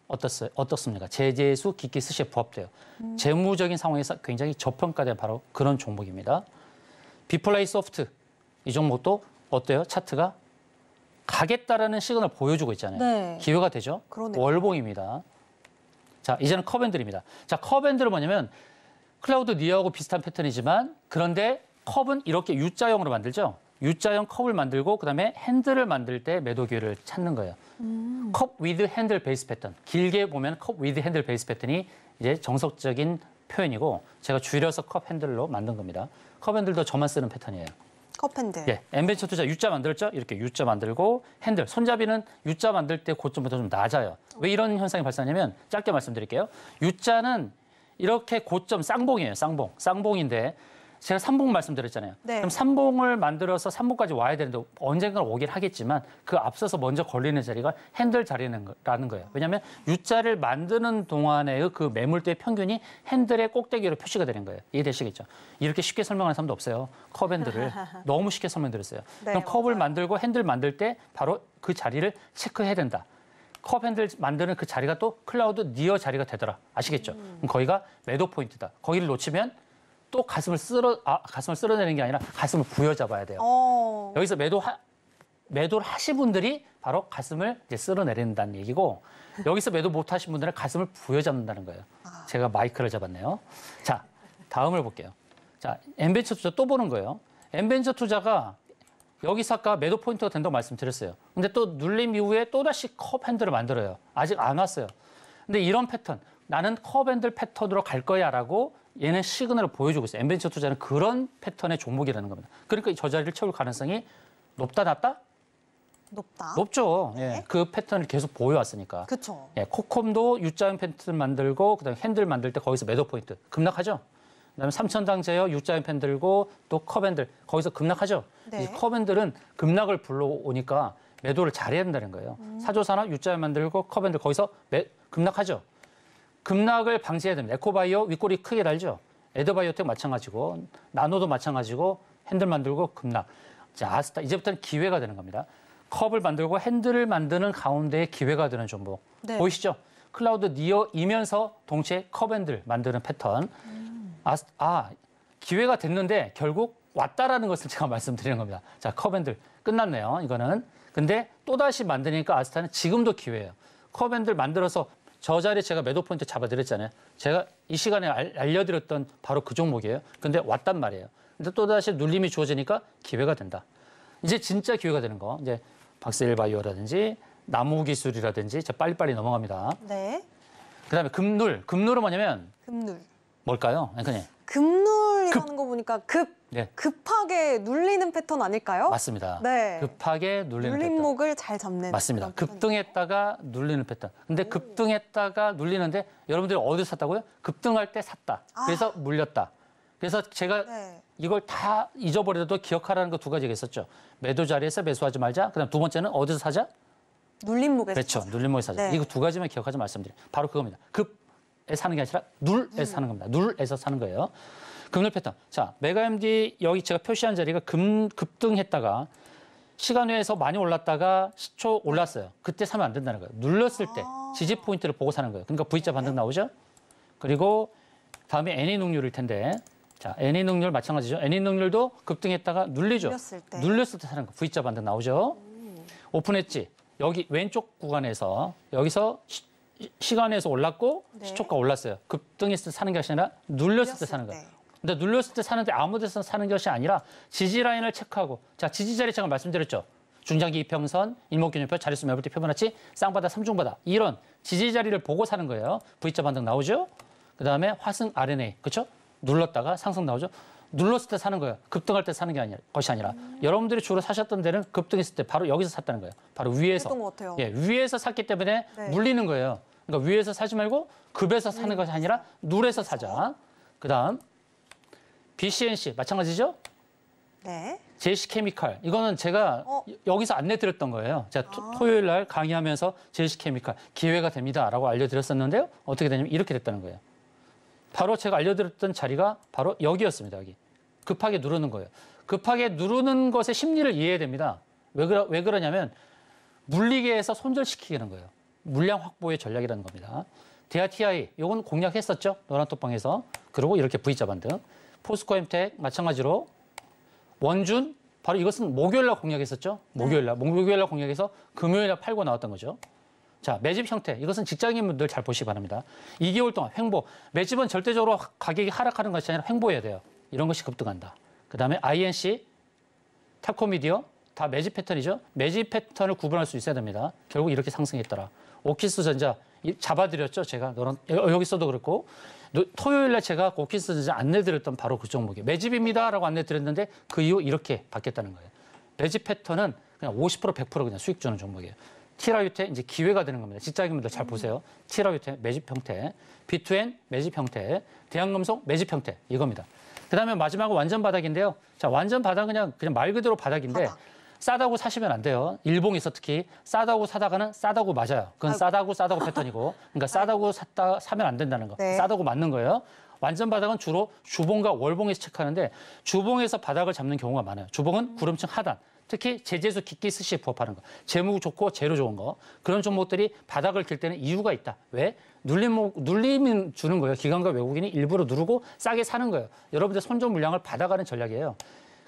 어떻습니까? 제재수 기기스시에 부합돼요. 재무적인 상황에서 굉장히 저평가된 바로 그런 종목입니다. 비플라이 소프트 이 종목도 어때요? 차트가 가겠다라는 시그널 보여주고 있잖아요. 네. 기회가 되죠. 그러네요. 월봉입니다. 자, 이제는 컵앤들입니다. 자, 컵앤들은 뭐냐면 클라우드 니어하고 비슷한 패턴이지만 그런데 컵은 이렇게 U자형으로 만들죠. U자형 컵을 만들고 그다음에 핸들을 만들 때 매도 기회를 찾는 거예요. 컵 위드 핸들 베이스 패턴. 길게 보면 컵 위드 핸들 베이스 패턴이 이제 정석적인 표현이고 제가 줄여서 컵 핸들로 만든 겁니다. 컵 핸들도 저만 쓰는 패턴이에요. 컵핸들. 예, 엠벤처 투자 U자 만들었죠? 이렇게 U자 만들고 핸들, 손잡이는 U자 만들 때 고점보다 좀 낮아요. 왜 이런 현상이 발생하냐면 짧게 말씀드릴게요. U자는 이렇게 고점 쌍봉이에요. 쌍봉인데 제가 삼봉 말씀드렸잖아요. 네. 그럼 삼봉을 만들어서 삼봉까지 와야 되는데 언젠가 오긴 하겠지만 그 앞서서 먼저 걸리는 자리가 핸들 자리라는 거예요. 왜냐하면 U자를 만드는 동안의 그 매물대의 평균이 핸들의 꼭대기로 표시가 되는 거예요. 이해되시겠죠? 이렇게 쉽게 설명하는 사람도 없어요. 컵 핸들을 너무 쉽게 설명드렸어요. 네, 그럼 컵을 맞아요. 만들고 핸들 만들 때 바로 그 자리를 체크해야 된다. 컵 핸들 만드는 그 자리가 또 클라우드 니어 자리가 되더라. 아시겠죠? 그럼 거기가 매도 포인트다. 거기를 놓치면 또 가슴을 쓸어내는 게 아니라 가슴을 부여잡아야 돼요. 여기서 매도를 하신 분들이 바로 가슴을 이제 쓸어내린다는 얘기고 여기서 매도 못 하신 분들은 가슴을 부여잡는다는 거예요. 제가 마이크를 잡았네요. 자, 다음을 볼게요. 자, 엠벤처 투자 또 보는 거예요. 엠벤처 투자가 여기서 아까 매도 포인트가 된다고 말씀드렸어요. 근데 또 눌림 이후에 또다시 컵 핸들을 만들어요. 아직 안 왔어요. 근데 이런 패턴, 나는 컵 핸들 패턴으로 갈 거야라고 얘는 시그널을 보여주고 있어요. 엠벤처 투자는 그런 패턴의 종목이라는 겁니다. 그러니까 저 자리를 채울 가능성이 높다, 낮다? 높다. 높죠. 네. 예, 그 패턴을 계속 보여왔으니까. 그렇죠. 예, 코콤도 U자형 패턴 만들고 그다음에 핸들 만들 때 거기서 매도 포인트 급락하죠. 그다음에 삼천당 제어 U자형 펜 들고 또 컵 핸들 거기서 급락하죠. 네. 이 컵 핸들은 급락을 불러오니까 매도를 잘해야 된다는 거예요. 사조산업 U자형 만들고 컵 핸들 거기서 급락하죠. 급락을 방지해야 됩니다. 에코바이오 윗꼬리 크게 달죠. 에드바이오텍 마찬가지고 나노도 마찬가지고 핸들 만들고 급락. 자, 아스타 이제부터는 기회가 되는 겁니다. 컵을 만들고 핸들을 만드는 가운데 기회가 되는 종목. 네. 보이시죠? 클라우드 니어이면서 동시에 컵 핸들 만드는 패턴. 기회가 됐는데 결국 왔다라는 것을 제가 말씀드리는 겁니다. 자, 컵 핸들 끝났네요. 이거는. 근데 또다시 만드니까 아스타는 지금도 기회예요. 컵 핸들 만들어서 저 자리에 제가 매도 포인트 잡아드렸잖아요. 제가 이 시간에 알려드렸던 바로 그 종목이에요. 근데 왔단 말이에요. 근데 또다시 눌림이 주어지니까 기회가 된다. 이제 진짜 기회가 되는 거. 이제 박스일바이오라든지 나무기술이라든지 자 빨리빨리 넘어갑니다. 네. 그다음에 금눌. 금눌은 뭐냐면 급눌. 뭘까요? 그냥 급눌이라는 거 보니까 네. 급하게 눌리는 패턴 아닐까요? 맞습니다. 네. 급하게 눌리는 패턴. 눌림목을 잘 잡는. 맞습니다. 그런 패턴. 급등했다가 눌리는 패턴. 근데 급등했다가 눌리는데 여러분들이 어디서 샀다고요? 급등할 때 샀다. 그래서 물렸다. 그래서 제가 네. 이걸 다 잊어버려도 기억하라는 거 두 가지가 있었죠. 매도 자리에서 매수하지 말자. 그다음 두 번째는 어디서 사자? 눌림목에서. 그렇죠. 눌림목에서 사자. 네. 이거 두 가지만 기억하지 말씀드려요. 바로 그겁니다. 급에 사는 게 아니라 눌에서 사는 겁니다. 눌에서 사는 거예요. 금눌 패턴. 자, 메가MD 여기 제가 표시한 자리가 급등했다가 시간 외에서 많이 올랐다가 10초 올랐어요. 그때 사면 안 된다는 거예요. 눌렀을 때 지지 포인트를 보고 사는 거예요. 그러니까 V자 반등 나오죠. 그리고 다음에 NA능률일 텐데 자, NA능률 마찬가지죠. NA능률도 급등했다가 눌리죠. 눌렸을 때 사는 거. V자 반등 나오죠. 오픈했지. 여기 왼쪽 구간에서 여기서 시간에서 올랐고 네. 시초가 올랐어요. 급등했을 때 사는 것이 아니라 눌렸을 때 사는 거예요. 근데 눌렸을 때 사는데 아무 데서 사는 것이 아니라 지지 라인을 체크하고 자 지지 자리 제가 말씀드렸죠. 중장기 이평선, 일목균형표, 자릿수 매볼때 표본화치, 쌍바다, 삼중바다 이런 지지 자리를 보고 사는 거예요. V자 반등 나오죠. 그다음에 화승 RNA 그렇죠? 눌렀다가 상승 나오죠. 눌렀을 때 사는 거예요. 급등할 때 사는 게 것이 아니라 여러분들이 주로 사셨던 데는 급등했을 때 바로 여기서 샀다는 거예요. 바로 위에서. 그랬던 것 같아요. 예, 위에서 샀기 때문에 네. 물리는 거예요. 그러니까 위에서 사지 말고 급에서 사는 것이 아니라 눌에서 사자. 그다음 BCNC 마찬가지죠. 네. 제시케미칼 이거는 제가 여기서 안내드렸던 거예요. 제가 토요일 날 강의하면서 제시케미칼 기회가 됩니다라고 알려드렸었는데요. 어떻게 되냐면 이렇게 됐다는 거예요. 바로 제가 알려드렸던 자리가 바로 여기였습니다. 여기. 급하게 누르는 거예요. 급하게 누르는 것의 심리를 이해해야 됩니다. 왜 그러냐면 물리계에서 손절시키는 거예요. 물량 확보의 전략이라는 겁니다. DRTI 이건 공략했었죠. 노란톡방에서. 그리고 이렇게 V자 반등. 포스코엠텍 마찬가지로 원준 바로 이것은 목요일날 공략했었죠. 목요일날 공략해서 금요일날 팔고 나왔던 거죠. 자, 매집 형태. 이것은 직장인분들 잘 보시기 바랍니다. 2개월 동안 횡보. 매집은 절대적으로 가격이 하락하는 것이 아니라 횡보해야 돼요. 이런 것이 급등한다. 그다음에 INC, 탑코미디어 다 매집 패턴이죠. 매집 패턴을 구분할 수 있어야 됩니다. 결국 이렇게 상승했더라. 오키스전자 잡아드렸죠. 제가 여기서도 그렇고 토요일 날 제가 오키스전자 안내드렸던 바로 그 종목이에요. 매집입니다라고 안내드렸는데 그 이후 이렇게 바뀌었다는 거예요. 매집 패턴은 그냥 50% 100% 그냥 수익 주는 종목이에요. 티라유테 이제 기회가 되는 겁니다. 직장인분들 잘 보세요. 티라유테 매집 형태, B2N 매집 형태, 대한금속 매집 형태 이겁니다. 그다음에 마지막은 완전 바닥인데요. 자, 완전 바닥은 그냥 말 그대로 바닥인데 싸다고 사시면 안 돼요. 일봉에서 특히 싸다고 사다가는 싸다고 맞아요. 그건 싸다고 패턴이고, 그러니까 싸다고 사면 안 된다는 거. 네. 싸다고 맞는 거예요. 완전 바닥은 주로 주봉과 월봉에서 체크하는데 주봉에서 바닥을 잡는 경우가 많아요. 주봉은 구름층 하단. 특히 제재수 깊게 스시에 부합하는 거. 재무 좋고 재료 좋은 거. 그런 종목들이 바닥을 길 때는 이유가 있다. 왜? 눌리면 주는 거예요. 기관과 외국인이 일부러 누르고 싸게 사는 거예요. 여러분들 손절 물량을 받아가는 전략이에요.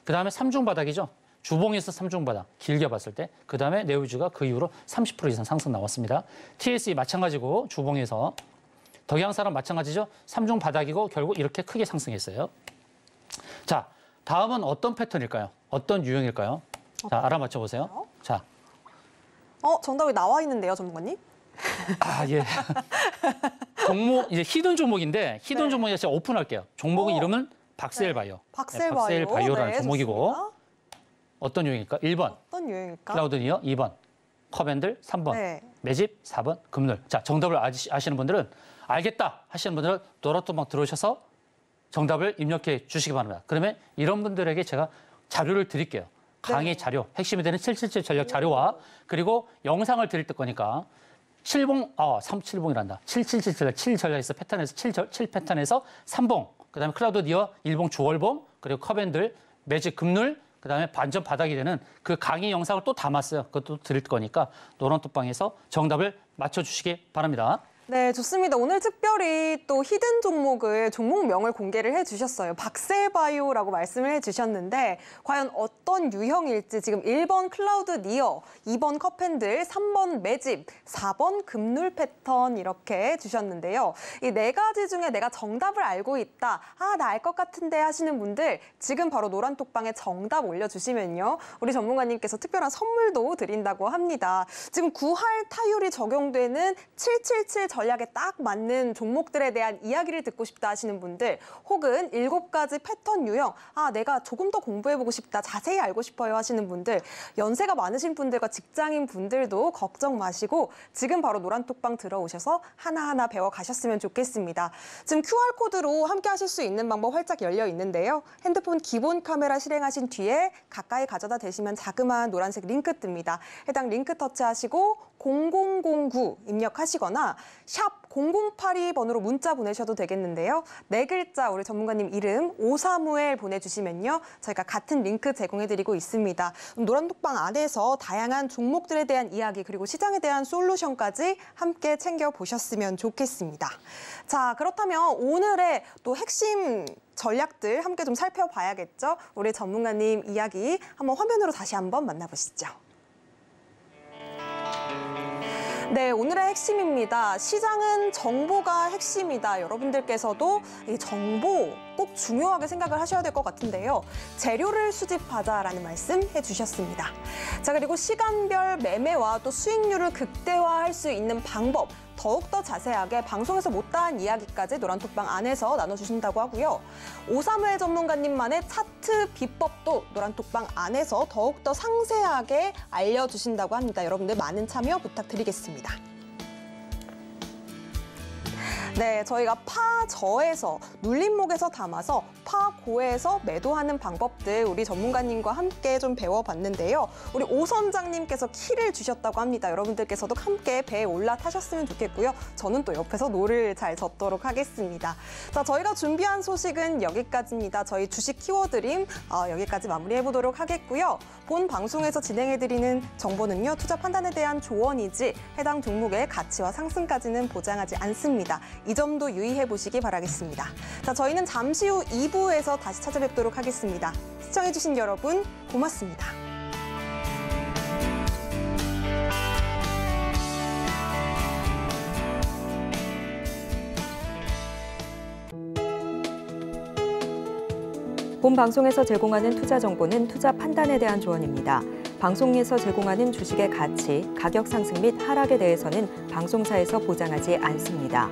그다음에 삼중 바닥이죠. 주봉에서 삼중 바닥 길게 봤을 때. 그다음에 네오주가 그 이후로 30% 이상 상승 나왔습니다. TSE 마찬가지고 주봉에서 덕양사랑 마찬가지죠. 삼중 바닥이고 결국 이렇게 크게 상승했어요. 자, 다음은 어떤 패턴일까요? 어떤 유형일까요? 자, 알아맞혀 보세요. 자, 정답이 나와 있는데요, 전문가님? 예. 종목 이제 히든 종목인데 히든 네. 종목이 제가 오픈할게요. 종목의 이름은 박셀바이오. 박셀바이오. 박셀바이오라는 네, 종목이고 좋습니다. 어떤 유형일까? 1번 어떤 유형일까? 클라우드니어, 2번 컵앤들, 3번 네. 매집, 4번 금늘. 자, 정답을 아시는 분들은 알겠다 하시는 분들은 노랗토막 들어오셔서 정답을 입력해 주시기 바랍니다. 그러면 이런 분들에게 제가 자료를 드릴게요. 강의 자료, 핵심이 되는 777 전략 자료와 그리고 영상을 드릴 거니까 37봉이란다. 777 전략, 7 전략에서 패턴에서 7 패턴에서 3봉, 그다음에 클라우드 니어, 1봉 주월봉, 그리고 컵앤들, 매직 금눌, 그다음에 반전 바닥이 되는 그 강의 영상을 또 담았어요. 그것도 드릴 거니까 노란톡방에서 정답을 맞춰주시기 바랍니다. 네, 좋습니다. 오늘 특별히 또 히든 종목을 종목명을 공개를 해주셨어요. 박셀바이오라고 말씀을 해주셨는데 과연 어떤 유형일지 지금 1번 클라우드 니어, 2번 컵핸들, 3번 매집, 4번 금눌 패턴 이렇게 주셨는데요. 이 네 가지 중에 내가 정답을 알고 있다. 나 알 것 같은데 하시는 분들 지금 바로 노란톡방에 정답 올려주시면요. 우리 전문가님께서 특별한 선물도 드린다고 합니다. 지금 구할 타율이 적용되는 777 전략에 딱 맞는 종목들에 대한 이야기를 듣고 싶다 하시는 분들 혹은 7가지 패턴 유형 내가 조금 더 공부해보고 싶다 자세히 알고 싶어요 하시는 분들 연세가 많으신 분들과 직장인 분들도 걱정 마시고 지금 바로 노란톡방 들어오셔서 하나하나 배워가셨으면 좋겠습니다. 지금 QR코드로 함께 하실 수 있는 방법 활짝 열려 있는데요. 핸드폰 기본 카메라 실행하신 뒤에 가까이 가져다 대시면 자그마한 노란색 링크 뜹니다. 해당 링크 터치하시고 0009 입력하시거나 샵 0082번으로 문자 보내셔도 되겠는데요. 네 글자 우리 전문가님 이름 오사무엘 보내주시면요. 저희가 같은 링크 제공해드리고 있습니다. 노란톡방 안에서 다양한 종목들에 대한 이야기 그리고 시장에 대한 솔루션까지 함께 챙겨보셨으면 좋겠습니다. 자, 그렇다면 오늘의 또 핵심 전략들 함께 좀 살펴봐야겠죠. 우리 전문가님 이야기 한번 화면으로 다시 한번 만나보시죠. 네, 오늘의 핵심입니다. 시장은 정보가 핵심이다. 여러분들께서도 이 정보 꼭 중요하게 생각을 하셔야 될 것 같은데요. 재료를 수집하자라는 말씀 해주셨습니다. 자, 그리고 시간별 매매와 또 수익률을 극대화할 수 있는 방법, 더욱더 자세하게 방송에서 못다한 이야기까지 노란톡방 안에서 나눠주신다고 하고요. 오사무엘 전문가님만의 차트 비법도 노란톡방 안에서 더욱더 상세하게 알려주신다고 합니다. 여러분들 많은 참여 부탁드리겠습니다. 네, 저희가 파저에서 눌림목에서 담아서 파고에서 매도하는 방법들 우리 전문가님과 함께 좀 배워봤는데요. 우리 오 선장님께서 키를 주셨다고 합니다. 여러분들께서도 함께 배에 올라타셨으면 좋겠고요. 저는 또 옆에서 노를 잘 젓도록 하겠습니다. 자, 저희가 준비한 소식은 여기까지입니다. 저희 주식 키워드림 여기까지 마무리해보도록 하겠고요. 본 방송에서 진행해드리는 정보는요, 투자 판단에 대한 조언이지 해당 종목의 가치와 상승까지는 보장하지 않습니다. 이 점도 유의해 보시기 바라겠습니다. 자, 저희는 잠시 후 2부에서 다시 찾아뵙도록 하겠습니다. 시청해주신 여러분 고맙습니다. 본 방송에서 제공하는 투자 정보는 투자 판단에 대한 조언입니다. 방송에서 제공하는 주식의 가치, 가격 상승 및 하락에 대해서는 방송사에서 보장하지 않습니다.